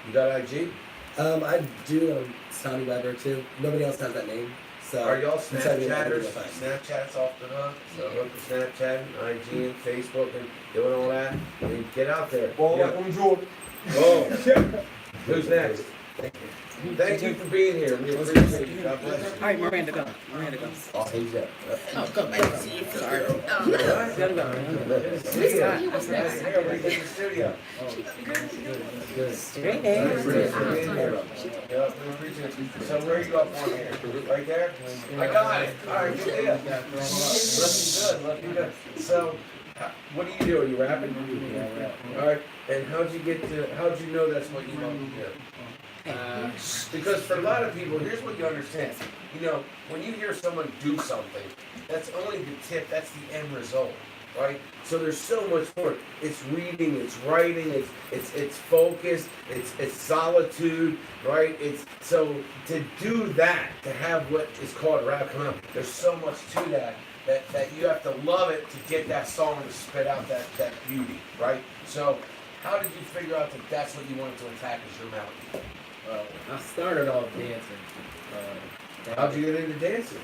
You got IG? I do. Tommy Weber too. Nobody else has that name. So Are y'all you tell me what to do Snapchatters? if I- Snapchat's off the hook. So look at Snapchat, IG, and Facebook, and doing all that. And get out there. Yeah. Oh. Who's next? Thank you for being here. We appreciate you. God bless you. All right, Miranda, go. Miranda, go. Oh, who's that? Oh, go, go, go. Sorry. Oh. Gotta go. Good to see you. Nice to hear you in the studio. Straight Nice A's. to meet you. Yeah, we appreciate you. So where you up on here? Right there? I got it. All right, good deal. Looking good. So, what do you do? Are you rapping? All right. And how'd you know that's what you want to do? Because for a lot of people, here's what you understand. You know, when you hear someone do something, that's only the tip, that's the end result. right? So there's so much more. It's reading, it's writing, it's focus, it's solitude, right? It's so to do that, to have what is called rap come out. There's so much to that you have to love it to get that song to spit out that beauty, right? So how did you figure out that that's what you wanted to attack as your melody? I started off dancing. How'd you get into dancing?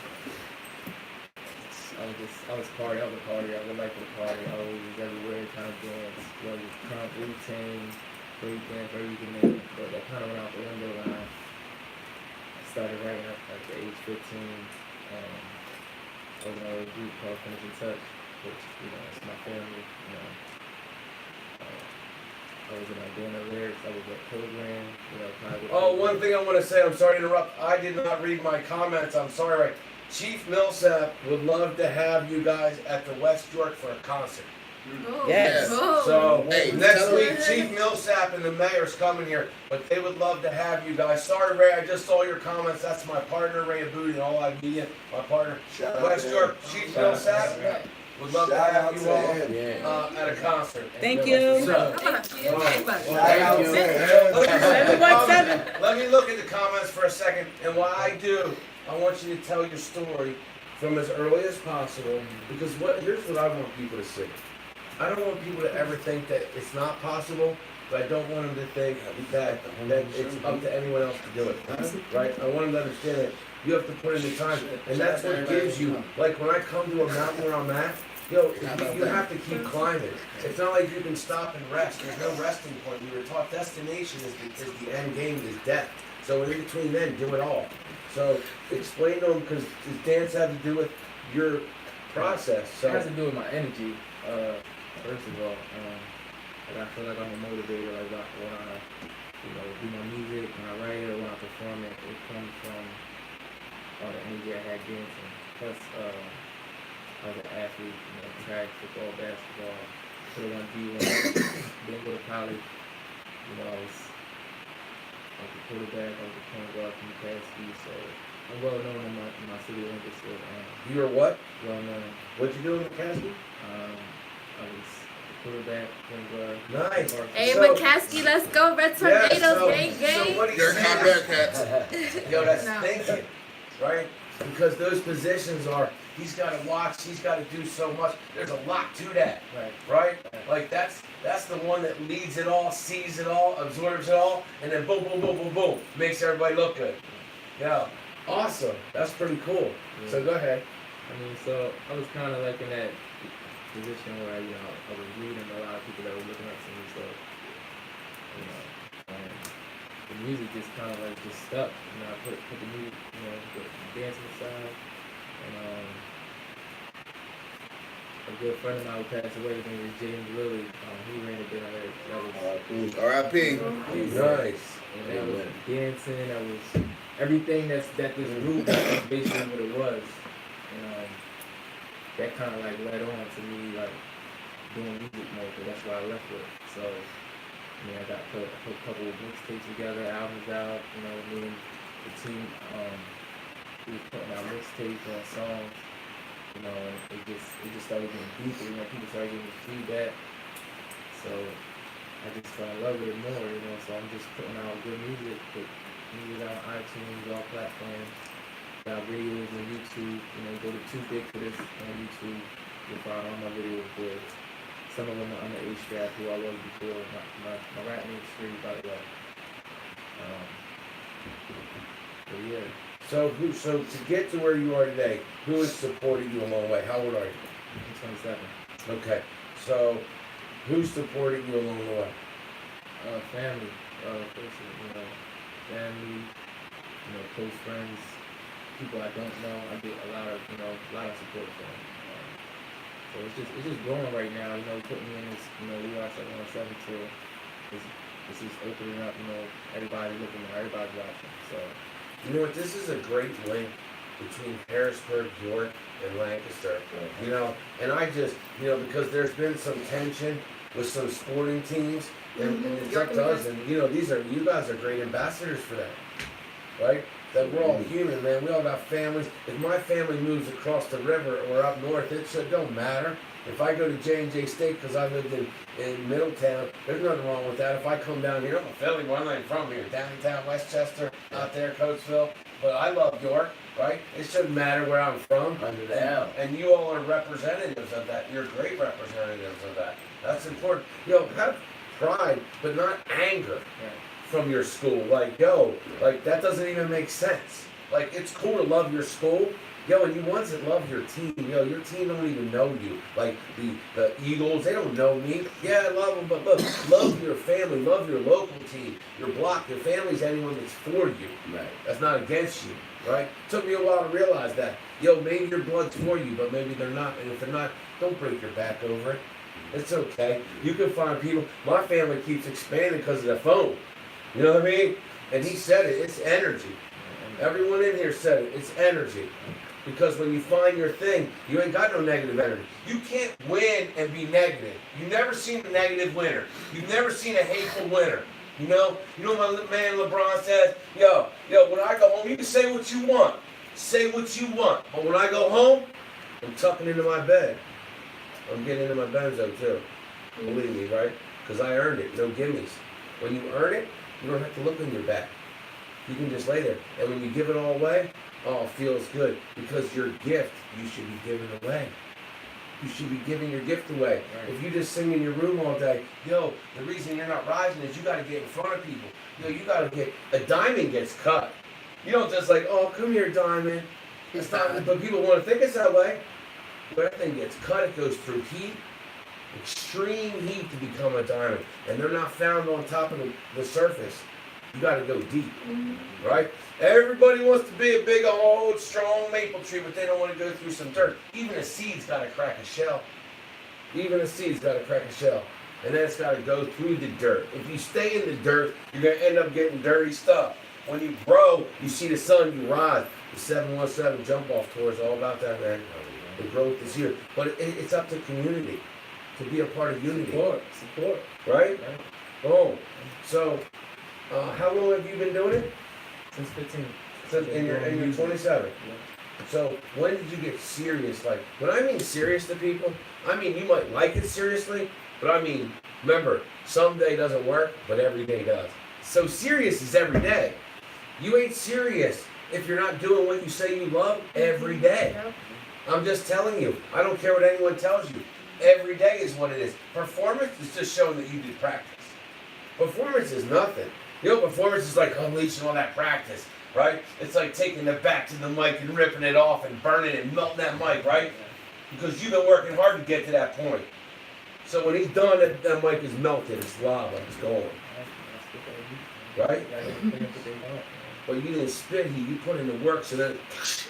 I was a party. I would like to party. I always was everywhere trying to dance. Whether it was crump, Wu-Tang, break dance, whatever you can name it. But that kind of went out the window when I started writing at the age 15. I was in a group called Finishing Touch, which, it's my family, I was doing the lyrics, I was at program, kind of. Oh, one thing I want to say, I'm sorry to interrupt. I did not read my comments. I'm sorry, right? Chief Millsap would love to have you guys at the West York for a concert. Oh. Yes. Oh. So Hey, next tell week, them. Chief Millsap and the mayor's coming here, but they would love to have you guys. Sorry, Ray, I just saw your comments. That's my partner, Ray Abudi, and all I media, my partner. Shout out West to York, him. Chief Shout out Millsap to him. would love to Shout have out you to all him. Yeah. at a concert. Thank you. So, Thank you. Shout out to him. 717. let me look at the comments for a second, and what I do, I want you to tell your story from as early as possible, because here's what I want people to see. I don't want people to ever think that it's not possible, but I don't want them to think that it's up to anyone else to do it, right? I want them to understand that you have to put in the time, and that's what gives you, like when I come to a mountain where I'm at, you have to keep climbing. It's not like you can stop and rest. There's no resting point. We were taught destination is the end game, is death. So in between then, do it all. So explain to them, because does dance have to do with your process? It So has to do with my energy. First of all, I feel like I'm a motivator. Like when I, do my music, when I write it, or when I perform it, it comes from all the energy I had dancing. Plus, I was an athlete. Track, football, basketball. Could have won D1. Didn't go to college. I was like a quarterback. I was a point guard from McCaskey. So I'm well known in my city of Lancaster. you were what? Well known. What'd you do in McCaskey? I was a quarterback, point guard. Nice. Hey, So- McCaskey, let's go. Red Yeah, Tornadoes, gang, so gang. what do you They're say? not Bearcats. Yo, that's No. thinking, right? Because those positions are, he's got to watch, he's got to do so much. There's a lot to that, Right. right? Like that's the one that leads it all, sees it all, absorbs it all, and then boom, boom, boom, boom, boom, makes everybody look good. Yeah, awesome. That's pretty cool. Yeah. So go ahead. So I was kind of like in that position where, I was reading a lot of people that were looking up to me, so, the music just kind of like just stuck. I put the music, the dancing aside, and, a good friend of mine who passed away, his name was James Lilly, he ran a bit on it. That was R.I.P. Nice. And that was dancing, that was everything that this group is basically what it was. And that kind of like led on to me like doing music more, because that's why I left it. So, I got put a couple of mixtapes together, albums out, me and the team, we were putting out mixtapes and songs, and it just started getting deeper, people started giving me feedback. So I just fell in love with it more, so I'm just putting out good music, put music on iTunes, all platforms, got videos on YouTube, go to Too Big for This on YouTube, you'll find all my videos there. Some of them are under A-Strap, who I was before, my rap name's Free, by the way. But yeah. So to get to where you are today, who has supported you along the way? How old are you? I'm 27. Okay. So who's supported you along the way? Family, first, family, close friends, people I don't know. I get a lot of support from. So it's just growing right now. Putting me in this, we are 717 tour. It's just opening up. Everybody's looking, everybody's watching. So. You know what? This is a great link between Harrisburg, York, and Lancaster. And I just, because there's been some tension with some sporting teams, and it's up to us. And you guys are great ambassadors for that, right? that we're all human, man. We all got families. If my family moves across the river or up north, it don't matter. If I go to J&J State because I lived in Middletown, there's nothing wrong with that. If I come down here, I'm a Philly boy, I'm not even from here. Downtown Westchester, out there, Coatesville. But I love York, right? It shouldn't matter where I'm from. Under the L. And you all are representatives of that. You're great representatives of that. That's important. Have pride, but not anger from your school. Like, that doesn't even make sense. Like, it's cool to love your school. And you ones that love your team, your team don't even know you. Like the Eagles, they don't know me. Yeah, I love them, but look, love your family, love your local team, your block, your family's anyone that's for you. Right. That's not against you, right? Took me a while to realize that. Maybe your blood's for you, but maybe they're not. And if they're not, don't break your back over it. It's okay. You can find people. My family keeps expanding because of the phone. You know what I mean? And he said it. It's energy. Everyone in here said it. It's energy. Because when you find your thing, you ain't got no negative energy. You can't win and be negative. You've never seen a negative winner. You've never seen a hateful winner. You know my man LeBron says, when I go home, you can say what you want. Say what you want. But when I go home, I'm tucking into my bed. I'm getting into my benzo too. Believe me, right? Because I earned it. No gimmies. When you earn it, you don't have to look on your back. You can just lay there. And when you give it all away, it feels good. Because your gift, you should be giving away. You should be giving your gift away. Right. If you just sing in your room all day, the reason you're not rising is you got to get in front of people. You got to get, a diamond gets cut. You don't just like, oh, come here, diamond. It's not, but people want to think it's that way. But that thing gets cut, it goes through heat, extreme heat to become a diamond. And they're not found on top of the surface. You got to go deep, right? Everybody wants to be a big, old, strong maple tree, but they don't want to go through some dirt. Even a seed's got to crack a shell. Even a seed's got to crack a shell. And then it's got to go through the dirt. If you stay in the dirt, you're going to end up getting dirty stuff. When you grow, you see the sun, you rise. The 717 jump-off tour is all about that, man. The growth is here. But it's up to community to be a part of unity. Support. Right? Boom. So, how long have you been doing it? Since 15. And you're 27. Yeah. So when did you get serious? Like, when I mean serious to people, I mean you might like it seriously, but I mean, remember, someday doesn't work, but every day does. So serious is every day. You ain't serious if you're not doing what you say you love every day. I'm just telling you. I don't care what anyone tells you. Every day is what it is. Performance is just showing that you did practice. Performance is nothing. Performance is like unleashing all that practice, right? It's like taking it back to the mic and ripping it off and burning it and melting that mic, right? Because you've been working hard to get to that point. So when he's done, that mic is melted. It's lava. It's going. Right? But you didn't spit heat. You put in the work, so then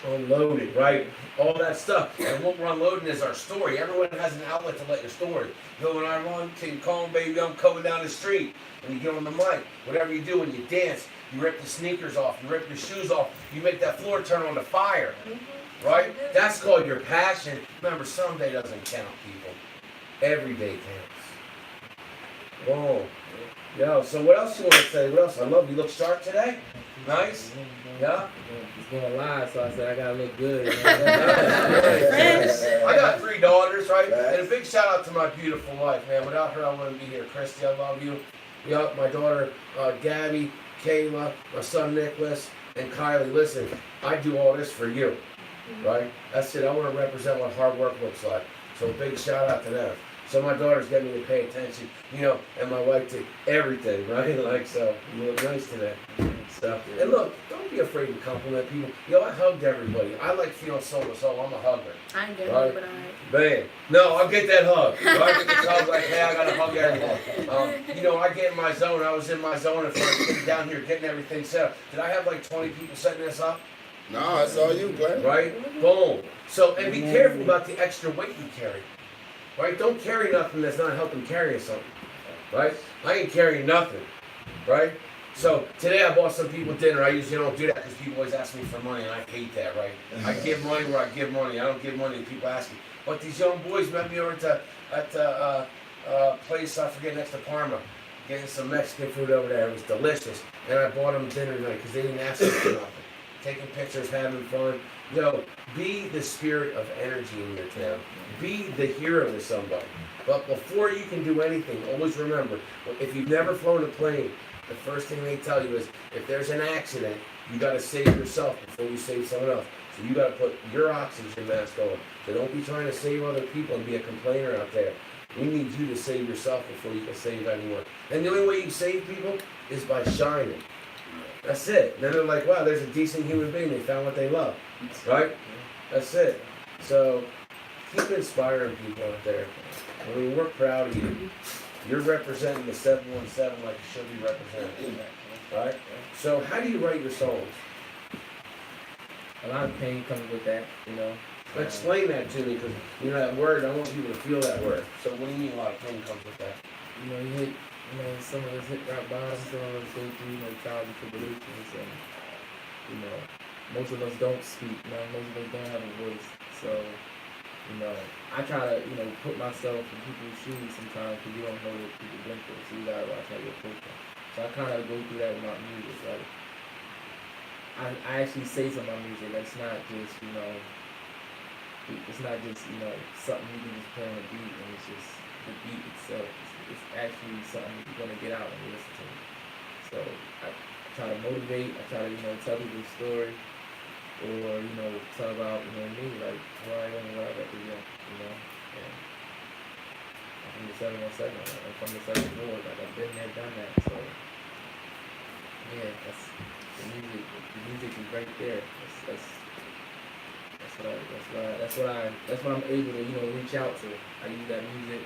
unload it, right? All that stuff. And what we're unloading is our story. Everyone has an outlet to let your story. When I run King Kong, baby, I'm coming down the street. And you get on the mic. Whatever you do when you dance, you rip the sneakers off, you rip your shoes off, you make that floor turn on to fire. Right? That's called your passion. Remember, someday doesn't count, people. Every day counts. Whoa. So what else you want to say? What else? I love you. Look sharp today. Nice. Yeah. He's gonna lie, so I said I gotta look good. I got 3 daughters, right? And a big shout out to my beautiful wife, man. Without her, I wouldn't be here. Christy, I love you. My daughter Gabby, Kayla, my son Nicholas, and Kylie. Listen, I do all this for you, right? That's it. I want to represent what hard work looks like. So big shout out to them. So my daughters get me to pay attention, and my wife to everything, right? Like, so you look nice today. So, and look, don't be afraid to compliment people. I hugged everybody. I like feeling soul to soul. I'm a hugger. I ain't getting Right. it, but Bam. No, I'll get that hug. I get the hug like, hey, I gotta hug everyone. I get in my zone. I was in my zone and getting down here, getting everything set up. Did I have like 20 people setting this up? No, that's all you, Glenn. Right? Boom. So, and be careful about the extra weight you carry. Right? Don't carry nothing that's not helping carry something. Right? I ain't carrying nothing. Right? So today I bought some people dinner. I usually don't do that because people always ask me for money, and I hate that, right? I give money where I give money. I don't give money to people asking. But these young boys met me over at a place, I forget, next to Parma, getting some Mexican food over there. It was delicious. And I bought them dinner tonight because they didn't ask me for nothing. taking pictures, having fun. Yo, be the spirit of energy in your town. Be the hero to somebody. But before you can do anything, always remember, if you've never flown a plane, the first thing they tell you is, if there's an accident, you gotta save yourself before you save someone else. So you gotta put your oxygen mask on. So don't be trying to save other people and be a complainer out there. We need you to save yourself before you can save anyone. And the only way you save people is by shining. That's it. And then they're like, wow, there's a decent human being. They found what they love. Right? That's it. So keep inspiring people out there. I mean, we're proud of you. You're representing the 717 like you should be represented. Right? So how do you write your songs? A lot of pain comes with that, you know. Explain that to me, because you know that word, I want people to feel that word. So what do you mean a lot of pain comes with that? You know, some of us hit rock bottom, some of us go through, trials and tribulations, and, most of us don't speak, most of us don't have a voice. So, I try to, put myself in people's shoes sometimes, because you don't know what people been through, so you gotta watch how you approach them. So I kind of go through that with my music, like, I actually say some of my music, it's not just, it's not just, something you can just play on a beat, and it's just the beat itself. It's actually something you're gonna get out when you listen to it. So I try to motivate, I try to, tell people a story, or, tell about, me, like, who I am and what I represent, and I'm from the 717, I'm from the 7th Ward, like, I've been there, done that, so, yeah, that's, the music is right there, that's what I'm able to, reach out to. I use that music,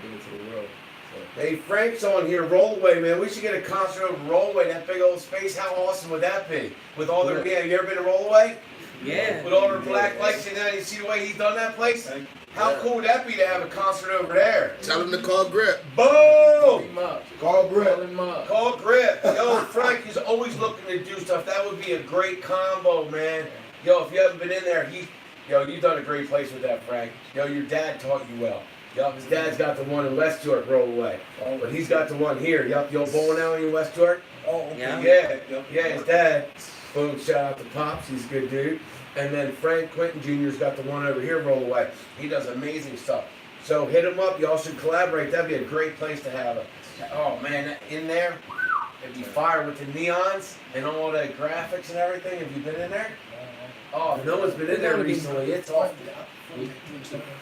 give it to the world. So. Hey, Frank's on here, Rollaway, man. We should get a concert over Rollaway, that big old space. How awesome would that be? With all their, have you ever been to Rollaway? Yeah. With all their black lights and that, you see the way he's done that place? How cool would that be to have a concert over there? Tell him to call Grip. Boom! Call Grip. Call Grip. Yo, Frank is always looking to do stuff. That would be a great combo, man. Yo, if you haven't been in there, you've done a great place with that, Frank. Yo, your dad taught you well. Yup, his dad's got the one in West York, Rollaway. But he's got the one here. Yup, yo, bowling alley in West York? Oh, okay. Yeah, his dad. Boom, shout out to Pops, he's a good dude. And then Frank Quinton Jr.'s got the one over here, Rollaway. He does amazing stuff. So hit him up, y'all should collaborate. That'd be a great place to have it. Oh man, in there, it'd be fire with the neons and all the graphics and everything. Have you been in there? Oh, no one's been in there recently. It's off.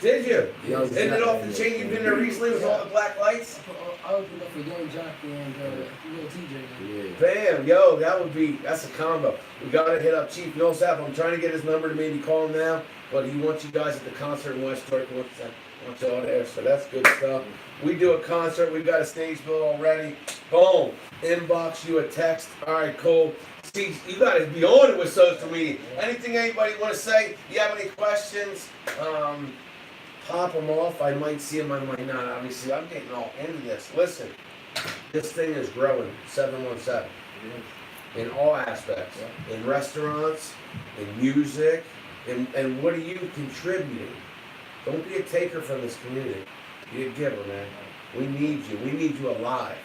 Did you? Isn't it off the chain? You've been there recently with all the black lights? I was looking for Young Jockey and Little TJ. Bam, yo, that's a combo. We gotta hit up Chief Millsap. I'm trying to get his number to maybe call him now, but he wants you guys at the concert in West York. He wants y'all there, so that's good stuff. We do a concert. We've got a stage bill already. Boom. Inbox you a text. All right, cool. See, you gotta be on it with social media. Anything anybody want to say? You have any questions? Pop them off. I might see them, I might not. Obviously, I'm getting all into this. Listen, this thing is growing. 717 in all aspects, in restaurants, in music, and what are you contributing? Don't be a taker from this community. Be a giver, man. We need you. We need you alive.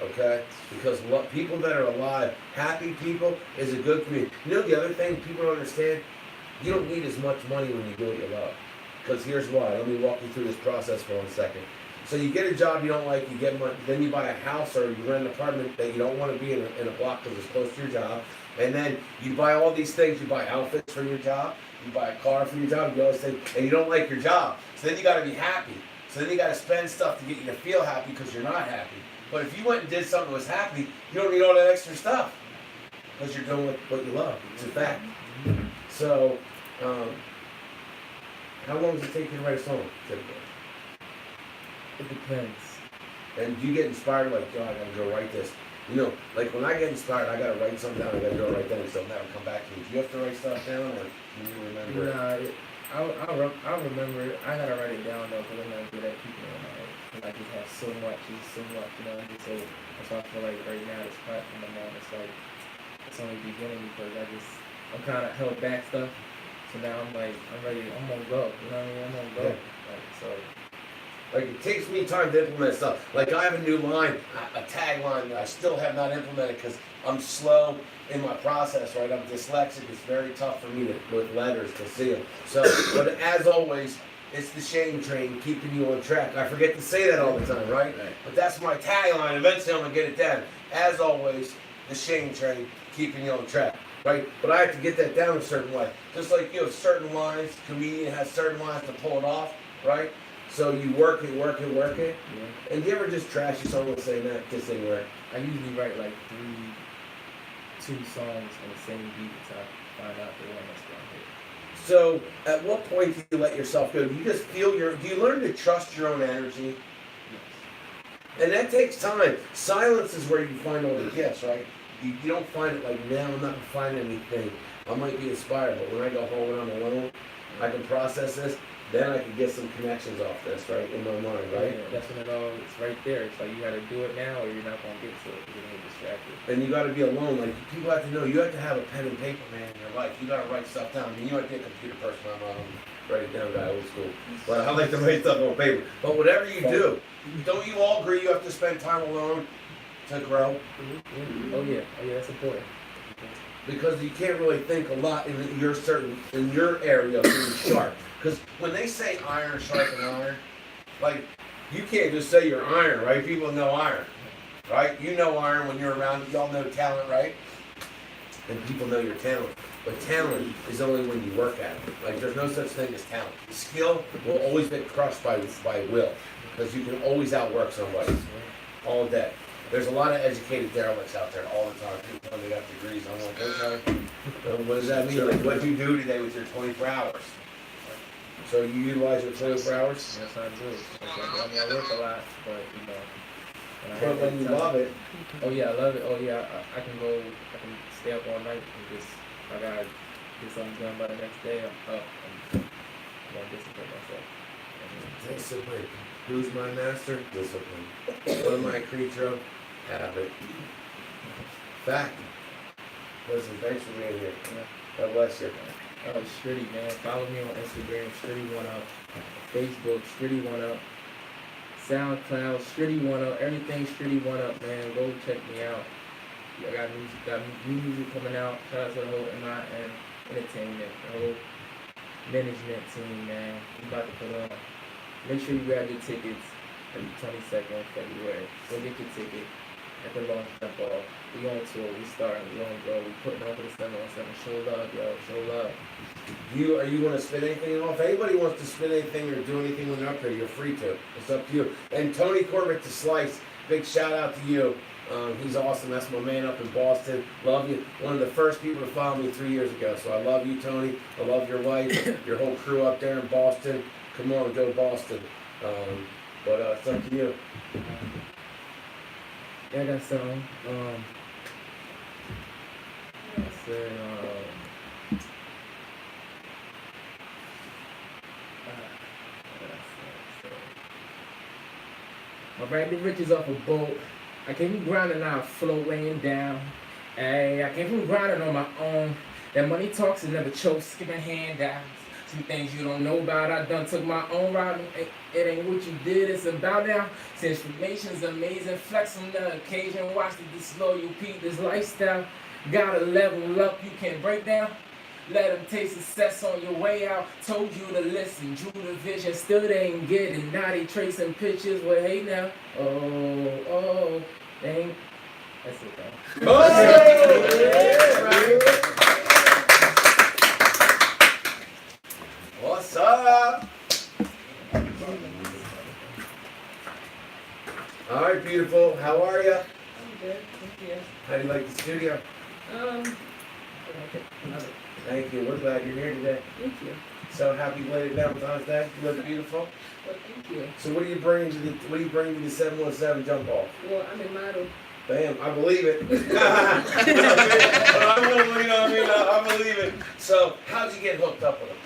Okay? Because people that are alive, happy people, is a good community. You know the other thing people don't understand? You don't need as much money when you do what you love. Because here's why. Let me walk you through this process for 1 second. So you get a job you don't like, you get money, then you buy a house or you rent an apartment that you don't want to be in a block because it's close to your job. And then you buy all these things. You buy outfits for your job. You buy a car for your job. You always think, and you don't like your job. So then you got to be happy. So then you got to spend stuff to get you to feel happy because you're not happy. But if you went and did something that was happy, you don't need all that extra stuff because you're doing what you love. It's a fact. So, how long does it take you to write a song, typically? It depends. And do you get inspired like, yo, I gotta go write this? Like when I get inspired, I gotta write something down, I gotta go write that, and so never come back to me. Do you have to write stuff down, or do you remember it? I'll remember it. I gotta write it down though, because I'm not good at keeping it in my head. And I just have so much, I just say, that's why I feel like right now, this platform I'm on, it's like, it's only beginning because I'm kind of held back stuff. So now I'm like, I'm ready, I'm gonna go, you know what I mean? I'm gonna go. Like it takes me time to implement stuff. Like I have a new line, a tagline that I still have not implemented because I'm slow in my process, right? I'm dyslexic. It's very tough for me with letters to see them. So, but as always, it's the shame train keeping you on track. I forget to say that all the time, right? But that's my tagline. Eventually, I'm gonna get it down. As always, the shame train keeping you on track, right? But I have to get that down a certain way. Just like you have certain lines, comedian has certain lines to pull it off, right? So you work it. Yeah. And do you ever just trash your song and say, nah, this ain't work? I usually write like two songs on the same beat until I find out the one that's gonna hit. So at what point do you let yourself go? Do you just feel do you learn to trust your own energy? Yes. And that takes time. Silence is where you find all the gifts, right? You don't find it like, now I'm not gonna find anything. I might be inspired, but when I go home and I'm alone, I can process this. Then I can get some connections off this, right, in my mind, right? Yeah, that's when it's right there. It's like you gotta do it now or you're not gonna get to it because you're gonna get distracted. And you got to be alone. Like, people have to know, you have to have a pen and paper, man, in your life. You got to write stuff down. I mean, you might be a computer person. I'm not write it down, guy, old school. But I like to write stuff on paper. But whatever you do, don't you all agree you have to spend time alone to grow? Mm-hmm. Oh yeah, that's important. Because you can't really think a lot in your area of being sharp. Because when they say iron sharpen iron, like, you can't just say you're iron, right? People know iron, right? You know iron when you're around. Y'all know talent, right? And people know your talent. But talent is only when you work at it. Like, there's no such thing as talent. Skill will always get crushed by will. Because you can always outwork somebody all day. There's a lot of educated derelicts out there all the time. People tell me they got degrees. I'm like, okay. What does that mean? Like, what do you do today with your 24 hours? So you utilize your 24 hours? Yes, I do. Okay. I mean, I work a lot, but you know. But when you love it. Oh yeah, I love it. Oh yeah, I can stay up all night and just, I gotta get something done by the next day. I'm up and I'm gonna discipline myself. Discipline. Who's my master? Discipline. What am I a creature of? Habit. Fact. Listen, thanks for being here. God bless you. Oh, Stritty, man. Follow me on Instagram, Stritty1up. Facebook, Stritty1up. SoundCloud, Stritty1up. Everything Stritty1up, man. Go check me out. I got new music coming out. Shout out to the whole MIN Entertainment, the whole management team, man. We about to put on. Make sure you grab your tickets for the 22nd of February. Go get your ticket at the launch jump off. We on tour, we starting, we on go, we putting on for the 717. Show love, yo, show love. Are you going to spin anything off? If anybody wants to spin anything or do anything when they're up there, you're free to. It's up to you. And Tony Corbett, the Slice, big shout out to you. He's awesome. That's my man up in Boston. Love you. One of the first people to follow me 3 years ago. So I love you, Tony. I love your wife, your whole crew up there in Boston. Come on, go Boston. But it's up to you. Yeah, I got some. I said, my Randy Riches off a boat. I came from grinding, now I float laying down. Hey, I came from grinding on my own. That money talks and never chokes, skipping handouts. Some things you don't know about, I done took my own route. It ain't what you did, it's about now. Transformation's amazing, flex on the occasion. Watch the slow, you peep this lifestyle. Gotta level up, you can't break down. Let them taste success on your way out. Told you to listen, drew the vision. Still they ain't getting, now they tracing pictures. Well, hey now, oh, they ain't. That's it, though. What's up? All right, beautiful. How are you? I'm good, thank you. How do you like the studio? I like it. Love it. Thank you. We're glad you're here today. Thank you. So happy belated Valentine's Day. You look beautiful. Well, thank you. So what do you bring to the 717 jump off? Well, I'm a model. Bam, I believe it. I believe it. So how'd you get hooked up with them?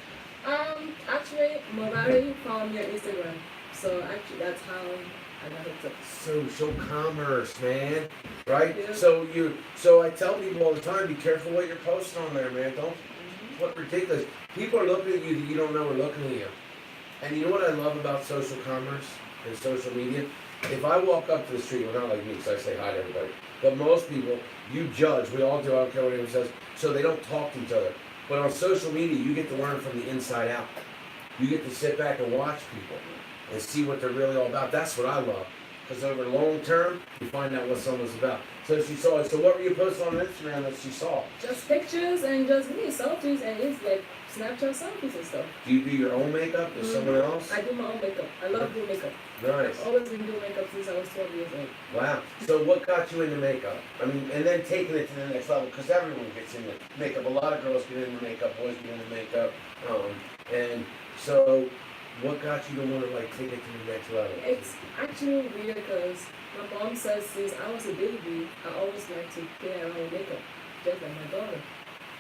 Actually, Morari found me on Instagram. So actually, that's how I got hooked up. Social commerce, man. Right? Yeah. So I tell people all the time, be careful what you're posting on there, man. Don't look ridiculous. People are looking at you that you don't know are looking at you. And you know what I love about social commerce and social media? if I walk up to the street, well, not like me, because I say hi to everybody, but most people, you judge, we all do, I don't care what anyone says, so they don't talk to each other. But on social media, you get to learn from the inside out. You get to sit back and watch people and see what they're really all about. That's what I love. Because over the long term, you find out what someone's about. So she saw it. So what were you posting on Instagram that she saw? Just pictures and just me, selfies, and it's like Snapchat selfies and stuff. Do you do your own makeup or someone else? I do my own makeup. I love doing makeup. Nice. I've always been doing makeup since I was 12 years old. Wow. So what got you into makeup? I mean, and then taking it to the next level, because everyone gets into makeup. A lot of girls get into makeup, boys get into makeup. And so what got you to want to like take it to the next level? It's actually weird because my mom says since I was a baby, I always like to play around with makeup, just like my daughter.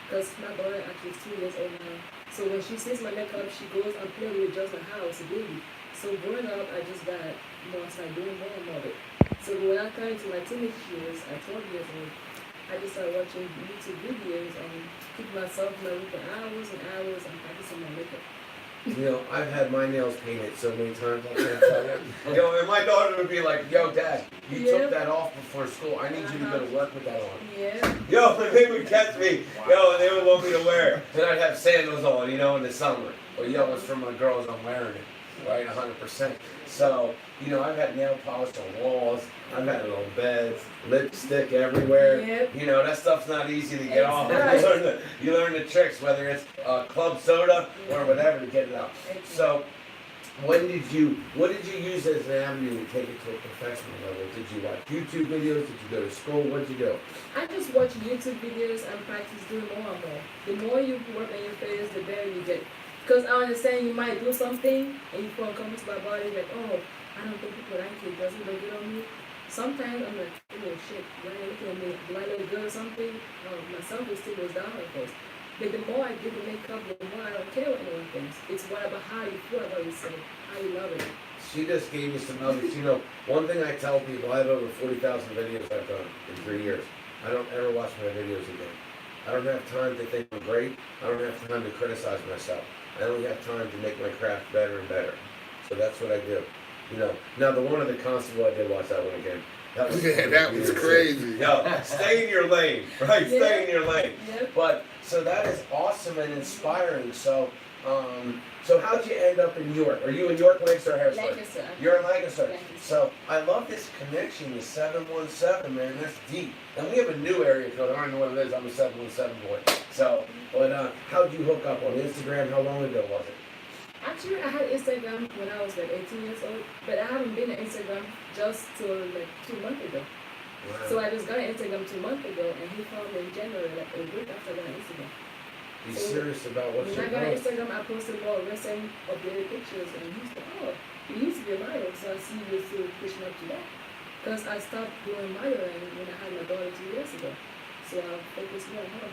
Because my daughter actually is 2 years old now. So when she sees my makeup, she goes and plays with it just like how I was a baby. So growing up, I just got, started doing more and more of it. So when I got into my teenage years, at 12 years old, I just started watching YouTube videos and keep myself in my room for hours and hours and practicing my makeup. You know, I've had my nails painted so many times, I can't tell you. You know, and my daughter would be like, yo, Dad, you took that off before school. I need you to go to work with that on. Yeah. Yo, and they would catch me, and they would want me to wear it. Then I'd have sandals on, in the summer. Well, it's for my girls, I'm wearing it, right, 100%. So, I've had nail polish on walls, I've had it on beds, lipstick everywhere. Yep. That stuff's not easy to get It's off. not. You learn the tricks, whether it's club soda or whatever, to get it out. So, what did you use as an avenue to take it to a professional level? Did you watch YouTube videos? Did you go to school? What did you do? I just watch YouTube videos and practice doing more and more. The more you work on your face, the better you get. Because I understand you might do something and you feel uncomfortable about it, like, oh, I don't think people like it, does it look good on me? Sometimes I'm like, oh shit, why are you looking at me? Do I look good or something? My self-esteem goes down at first. But the more I do the makeup, the more I don't care what anyone thinks. It's what about how you feel about yourself, how you love it. She just gave me some nuggets. One thing I tell people, I have over 40,000 videos I've done in 3 years. I don't ever watch my videos again. I don't have time to think I'm great. I don't have time to criticize myself. I only have time to make my craft better and better. So that's what I do. Now the one of the constable, I did watch that one again. That was crazy. Yo, stay in your lane, right? Yeah. Stay in your lane. Yep. But so that is awesome and inspiring. So, so how'd you end up in New York? Are you in York, Lancaster, or Harrisburg? Lancaster. You're in Lancaster. Lancaster. So I love this connection with 717, man. That's deep. And we have a new area code. I don't know what it is. I'm a 717 boy. So, but how'd you hook up on Instagram? How long ago was it? Actually, I had Instagram when I was like 18 years old, but I haven't been on Instagram just till like 2 months ago. Wow. So I just got on Instagram 2 months ago, and he found me in January, like a week after I got on Instagram. Be serious about what When you're I got on doing. Instagram, I posted more recent updated pictures, and he's like, oh, you used to be a model, so I see you still pushing up to that. Because I stopped doing modeling when I had my daughter 2 years ago. So I focused more on her.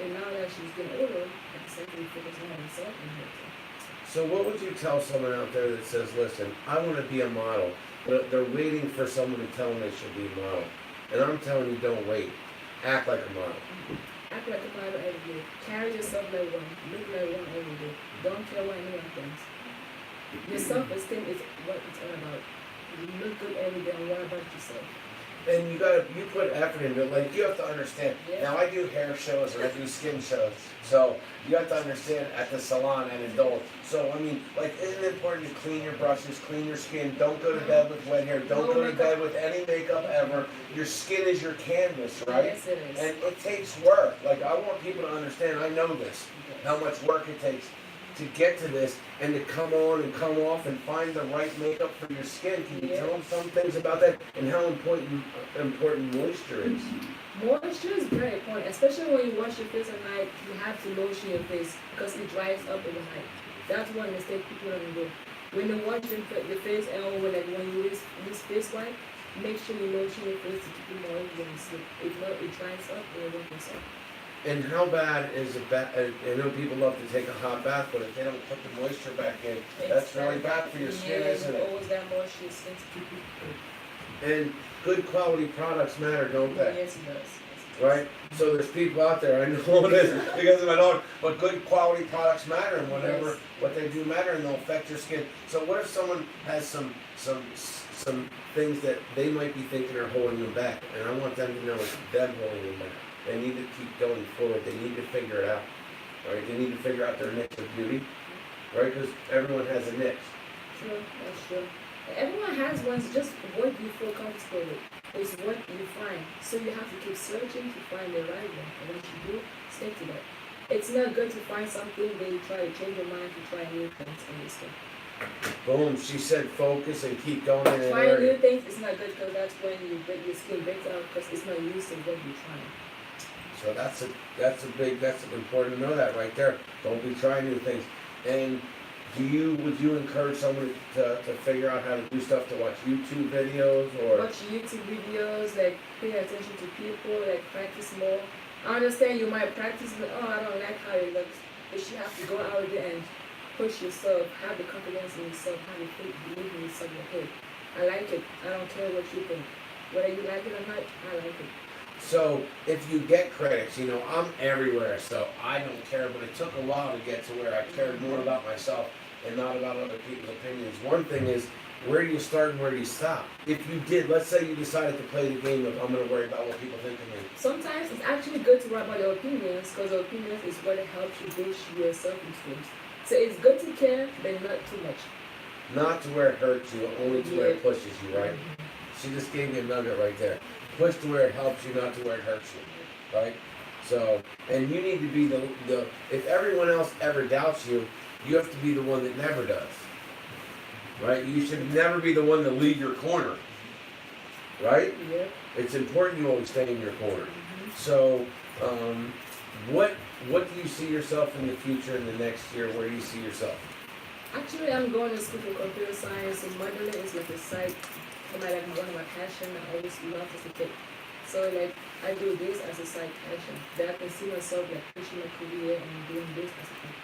And now that she's getting older, I decided to focus more on myself and her. So what would you tell someone out there that says, listen, I want to be a model, but they're waiting for someone to tell them they should be a model. And I'm telling you, don't wait. Act like a model. Act like a model every day. Carry yourself like one. Look like one every day. Don't care what anyone thinks. Your self-esteem is what it's all about. You look good every day and what about yourself? And you put effort into it. Like, you have to understand. Yeah. Now, I do hair shows and I do skin shows. So, you have to understand at the salon and adult. So, I mean, like, isn't it important to clean your brushes, clean your skin? Don't go to bed with wet hair. Don't go to bed with any makeup ever. Your skin is your canvas, right? Yes, it is. And it takes work. Like, I want people to understand, I know this, how much work it takes to get to this and to come on and come off and find the right makeup for your skin. Can you tell them some things about that and how important moisture is? Moisture is very important, especially when you wash your face at night. You have to lotion your face because it dries up overnight. That's one mistake people don't do. When you wash your face and when you use face wipe, make sure you lotion your face to keep it moist when you sleep. If not, it dries up and it won't be soft. And how bad is a bath? I know people love to take a hot bath, but if they don't put the moisture back in, that's really bad for your skin, isn't you it? always got moisture, skin to keep it good. And good quality products matter, don't they? Yes, it does. right? So there's people out there, I know this because of my dog, but good quality products matter, and whatever, Yes. what they do matter, and they'll affect your skin. So what if someone has some things that they might be thinking are holding them back, and I want them to know it's them holding them back. They need to keep going forward, they need to figure it out, right? They need to figure out their niche of beauty, right? Because everyone has a niche. True, that's true. Everyone has one, it's just what you feel comfortable with. It's what you find. So you have to keep searching to find the right one. And once you do, stick to that. It's not good to find something, then you try to change your mind to try new things and you stick. Boom, she said focus and keep going in an Trying area. new things is not good because that's when your skin breaks out because it's not used to what you're trying. So that's important to know that right there. Don't be trying new things. And would you encourage someone to figure out how to do stuff, to watch YouTube videos or? Watch YouTube videos, like pay attention to people, like practice more. I understand you might practice, but I don't like how it looks. But you have to go out there and push yourself, have the confidence in yourself, have the faith, believe in yourself. Like, hey, I like it. I don't care what you think. Whether you like it or not, I like it. So if you get critics, I'm everywhere, so I don't care, but it took a while to get to where I cared more about myself and not about other people's opinions. One thing is, where do you start and where do you stop? If you did, let's say you decided to play the game of, I'm going to worry about what people think of me. Sometimes it's actually good to write about your opinions because your opinions is what helps you boost your self-esteem. So it's good to care, but not too much. Not to where it hurts you, only to where it pushes you, right? She just gave me a nugget right there. Push to where it helps you, not to where it hurts you, right? So, and you need to be the if everyone else ever doubts you, you have to be the one that never does, right? You should never be the one to leave your corner, right? Yeah. It's important you always stay in your corner. So, what do you see yourself in the future in the next year? Where do you see yourself? Actually, I'm going to school for computer science, and modeling is like a side for one of my passion. I always loved as a kid. So like I do this as a side passion. That I can see myself like pushing my career and doing this as a kid.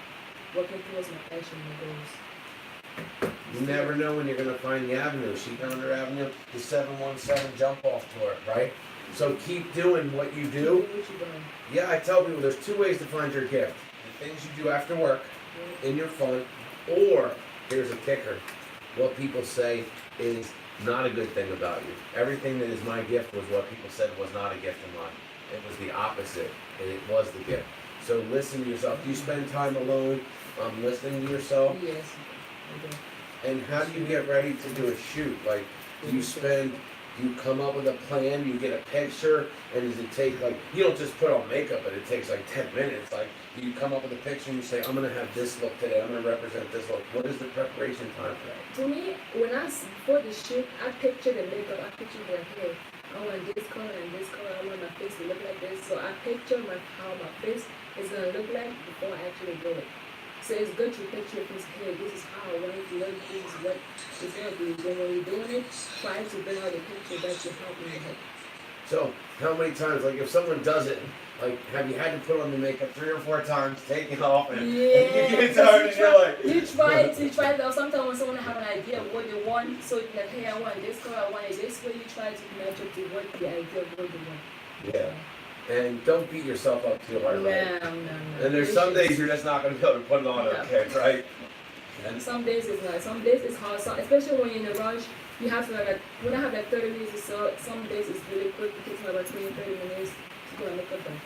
Working towards my passion and goals. You never know when you're gonna find the avenue. She found her avenue, the 717 jump off tour, right? So keep doing what you do. Do what you're doing. Yeah, I tell people there's two ways to find your gift. The things you do after work, in your fun, or here's a kicker. What people say is not a good thing about you. Everything that is my gift was what people said was not a gift of mine. It was the opposite, and it was the gift. So listen to yourself. Do you spend time alone listening to yourself? Yes, I do. And how do you get ready to do a shoot? Like, do you come up with a plan, you get a picture, and does it take you don't just put on makeup, but it takes 10 minutes. Like, do you come up with a picture and you say, I'm gonna have this look today, I'm gonna represent this look. What is the preparation time for that? To me, before the shoot, I picture the makeup. I picture like, hey, I want this color and this color. I want my face to look like this. So I picture how my face is gonna look like before I actually do it. So it's good to picture things. Hey, this is how I want it to look. This is what it's gonna be. Then when you're doing it, try to bring out the picture that you help in your head. So, how many times, if someone does it, have you had to put on the makeup 3 or 4 times, take it off, and you get tired and you're like... You try though. Sometimes when someone have an idea of what they want, so you're like, hey, I want this color, I want it this way, you try to match it to what the idea of what you want. Yeah. And don't beat yourself up too hard. Right? No. And there's some days you're just not going to be able to put it on, okay, right? And Some days it's not. Some days it's hard. Especially when you're in a rush, you have to when I have 30 minutes or so, some days it's really quick. It takes me about 20, 30 minutes to get my makeup done.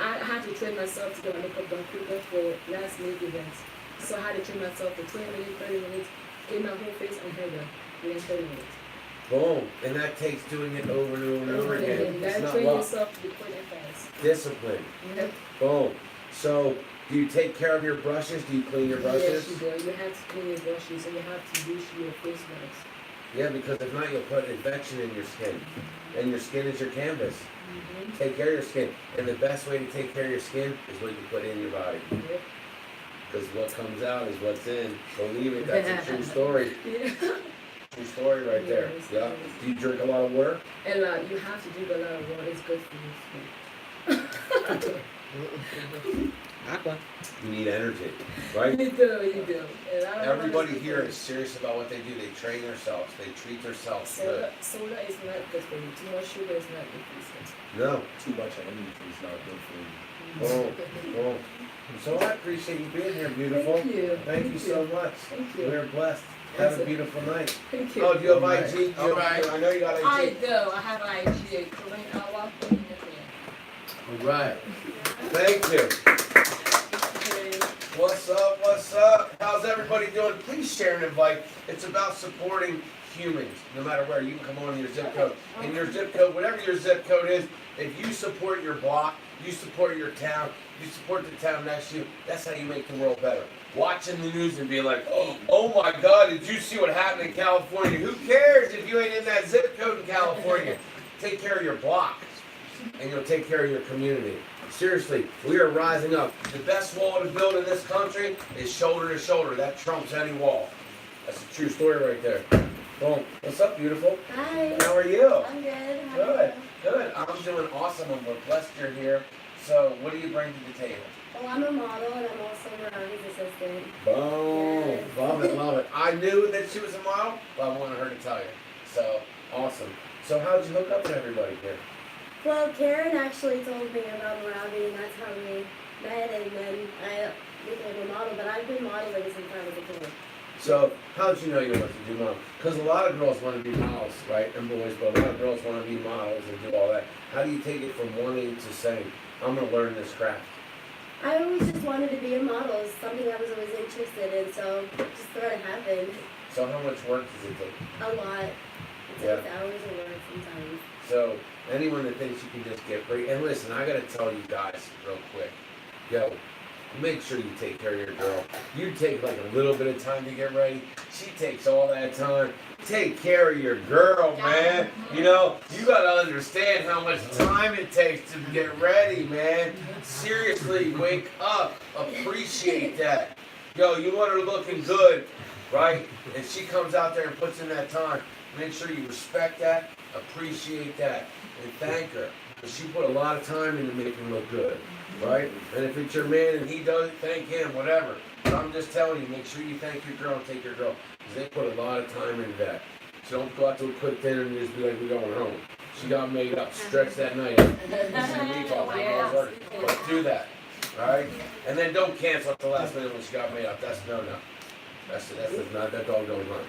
I had to train myself to get my makeup done quicker for last minute events. So I had to train myself for 20 minutes, 30 minutes, get my whole face and hair done within 30 minutes. boom. And that takes doing it over and over and over again. You It's gotta not train luck. yourself to be quick and fast. Discipline. Yep. Boom. So, do you take care of your brushes? Do you clean your brushes? Yes, you do. You have to clean your brushes and you have to use your face mask. Yeah, because if not, you'll put infection in your skin. And your skin is your canvas. Take care of your skin. And the best way to take care of your skin is what you put in your body. Yep. Because what comes out is what's in. Believe it, that's a true story. Yeah. True story right there. Yes, Yeah. yes. Do you drink a lot of water? And you have to drink a lot of water. It's good for your skin. Aqua. You need energy, right? You do. And I don't Everybody know here is serious about what they do. They train themselves. They treat themselves good. Soda is not good for you. Too much sugar is not good for you. No. Too much of anything is not good for you. Oh. So I appreciate you being here, beautiful. Thank you. Thank you so much. Thank you. We're blessed. Have a beautiful night. Thank you. Oh, do you have IG? All right. I know you got I IG. do. I have an IG. Corinne Awa. All right. Thank you. What's up? What's up? How's everybody doing? Please share and invite. It's about supporting humans, no matter where. You can come on your zip code. And your zip code, whatever your zip code is, if you support your block, you support your town, you support the town next to you, that's how you make the world better. Watching the news and being like, oh my God, did you see what happened in California? Who cares if you ain't in that zip code in California? Take care of your block, and you'll take care of your community. Seriously, we are rising up. The best wall to build in this country is shoulder to shoulder. That trumps any wall. That's a true story right there. Boom. What's up, beautiful? Hi. How are you? I'm good. How are Good. Good. I'm doing awesome, and we're blessed you're here. So, what do you bring to the table? you? Well, I'm a model and I'm also Mirani's assistant. Boom. Yes. Love it, love it. I knew that she was a model, but I wanted her to tell you. So, awesome. So, how'd you hook up with everybody here? Well, Karen actually told me about Moravi, and that's how we met, and then I became a model, but I've been modeling since I was a kid. So, how'd you know you wanted to do models? Because a lot of girls want to be models, right? And boys, but a lot of girls want to be models and do all that. How do you take it from wanting to saying, I'm going to learn this craft? I always just wanted to be a model. It's something I was always interested in, so it just sort of happened. So, how much work does it take? A lot. It Yeah. takes hours of work sometimes. So, anyone that thinks you can just get free, and listen, I gotta tell you guys real quick, yo, make sure you take care of your girl. You take like a little bit of time to get ready. She takes all that time. Take care of your girl, man. You know, you gotta understand how much time it takes to get ready, man. Seriously, wake up. Appreciate that. Yo, you want her looking good, right? And she comes out there and puts in that time. Make sure you respect that, appreciate that, and thank her. Because she put a lot of time into making her look good, right? And if it's your man and he does it, thank him, whatever. But I'm just telling you, make sure you thank your girl and take your girl. Because they put a lot of time into that. So don't go out to a quick dinner and just be like, we're going home. She got made up, stretch that night out. This is a week off, I'm always working. Don't do that, alright? And then don't cancel at the last minute when she got made up. That's no. That's not, that dog don't run.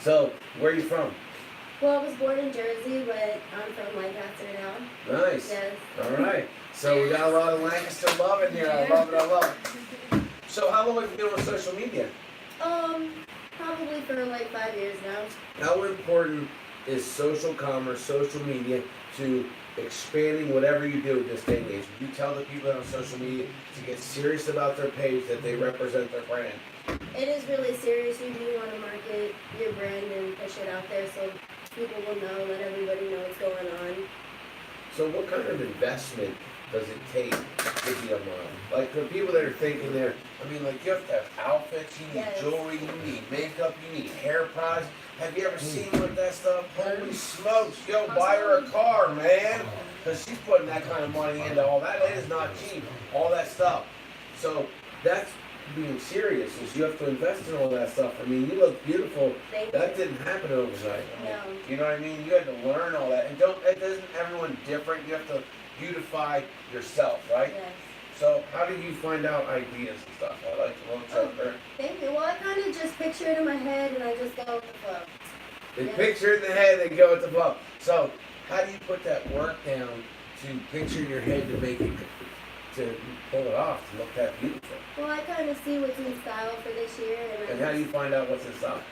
So, where are you from? Well, I was born in Jersey, but I'm from Lancaster now. Nice. Yes. All right. So we got a lot of Lancaster love in here. I love it. So how long have you been on social media? Probably for like 5 years now. How important is social commerce, social media to expanding whatever you do at this day and age? You tell the people on social media to get serious about their page, that they represent their brand. It is really serious. You do want to market your brand and push it out there so people will know, let everybody know what's going on. So what kind of investment does it take to be a mom? Like for people that are thinking there, I mean, like you have to have outfits, you need Yes. jewelry, you need makeup, you need hair products. Have you ever seen what that stuff? Holy smokes, yo, buy her a car, man. Because she's putting that kind of money into all that. It is not cheap, all that stuff. So that's being serious, is you have to invest in all that stuff. I mean, you look beautiful. Thank That you. didn't happen overnight. No. You know what I mean? You had to learn all that. And it doesn't everyone different. You have to beautify yourself, right? Yes. So how do you find out ideas and stuff? I like to look up there. Thank you. Well, I kind of just picture it in my head and I just go with the flow. They Yeah. picture it in the head, they go with the flow. So how do you put that work down to picture in your head to make it, to pull it off, to look that beautiful? Well, I kind of see what's in style for this year. And how do you find out what's in stock?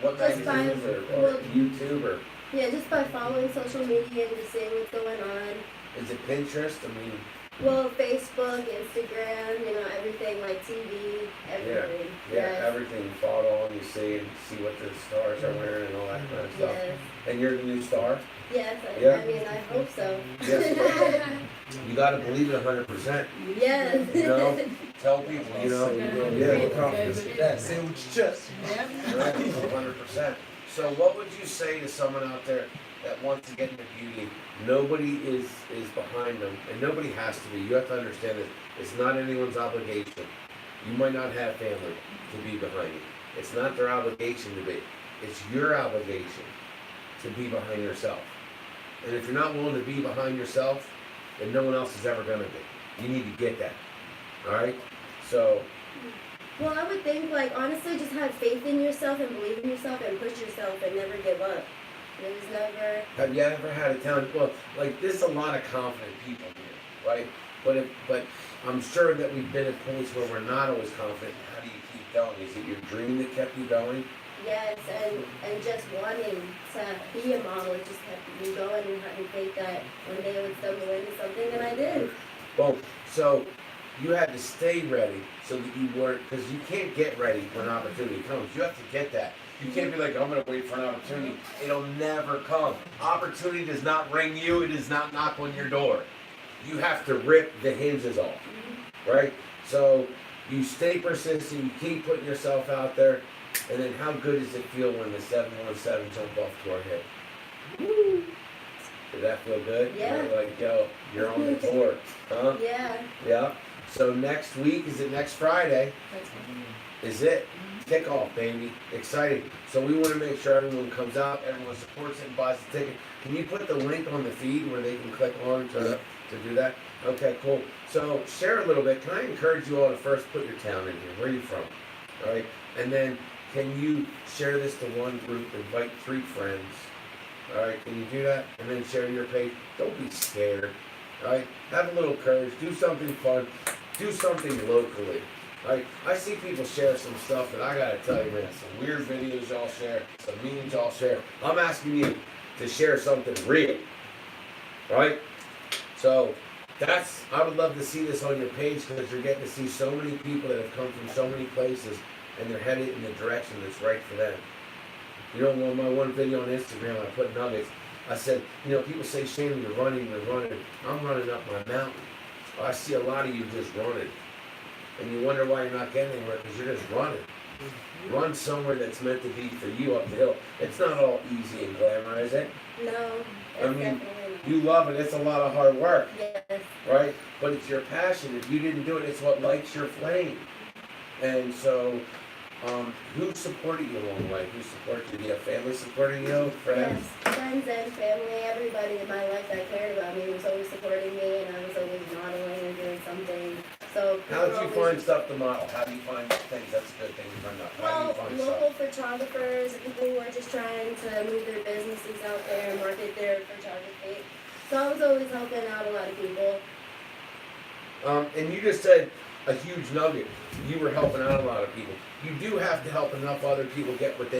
What Just by- magazines or well- YouTube or Yeah, just by following social media and just seeing what's going on. is it Pinterest? I mean, Well, Facebook, Instagram, everything like TV, everything. yeah, Yes. everything you follow on, you see and see what the stars are wearing and all that kind of stuff. Yes. And you're the new star? Yes. Yeah. I mean, I hope so. Yes. You gotta believe it 100%. Yes. You know? Tell people, yeah, confidence. Yeah, say it with your chest. right, 100%. So what would you say to someone out there that wants to get into beauty, nobody is behind them, and nobody has to be. You have to understand that it's not anyone's obligation. You might not have family to be behind you. It's not their obligation to be. It's your obligation to be behind yourself. And if you're not willing to be behind yourself, then no one else is ever going to be. You need to get that. All right? So, Well, I would think, like, honestly, just have faith in yourself and believe in yourself and push yourself and never give up. There's never. have you ever had a talent? Well, like, there's a lot of confident people here, right? But I'm sure that we've been at points where we're not always confident. How do you keep going? Is it your dream that kept you going? Yes, and just wanting to be a model just kept me going and having faith that one day I would stumble into something, and I did. Well, so you had to stay ready so that you weren't, because you can't get ready when opportunity comes. You have to get that. You can't be like, I'm going to wait for an opportunity. It'll never come. Opportunity does not ring you. It does not knock on your door. You have to rip the hinges off, right? So you stay persistent. You keep putting yourself out there. And then how good does it feel when the 717 jumped off to our head? Woo. Did that feel good? Yeah. You're like, yo, you're on the tour, huh? Yeah. Yeah. So next week, is it next Friday? Is it? Kickoff, baby. Exciting. So we want to make sure everyone comes out, everyone supports it and buys the ticket. Can you put the link on the feed where they can click on to do that? Okay, cool. So share a little bit. Can I encourage you all to first put your town in here? Where are you from? All right. And then can you share this to one group, invite 3 friends? All right, can you do that? And then share to your page. Don't be scared. All right, have a little courage. Do something fun. Do something locally. All right, I see people share some stuff that I gotta tell you, man. Some weird videos y'all share, some memes y'all share. I'm asking you to share something real. All right? So I would love to see this on your page because you're getting to see so many people that have come from so many places and they're headed in the direction that's right for them. You know, on my one video on Instagram, I put nuggets. I said, you know, people say, Shane, you're running. I'm running up my mountain. I see a lot of you just running. And you wonder why you're not getting anywhere because you're just running. Run somewhere that's meant to be for you up the hill. It's not all easy and glamour, is it? No. I mean, Definitely. You love it. It's a lot of hard work, Yes. right? But it's your passion. If you didn't do it, it's what lights your flame. And so, who supported you along the way? Who supported you? Do you have family supporting you? Friends? Yes, friends and family, everybody in my life that cared about me was always supporting me, and I was always modeling and doing something. So How did you people find always- stuff to model? How do you find things? That's a good thing to find out. How do Well, you find local stuff? photographers and people who are just trying to move their businesses out there and market their photography. So I was always helping out a lot of people. And you just said a huge nugget. You were helping out a lot of people. You do have to help enough other people get what they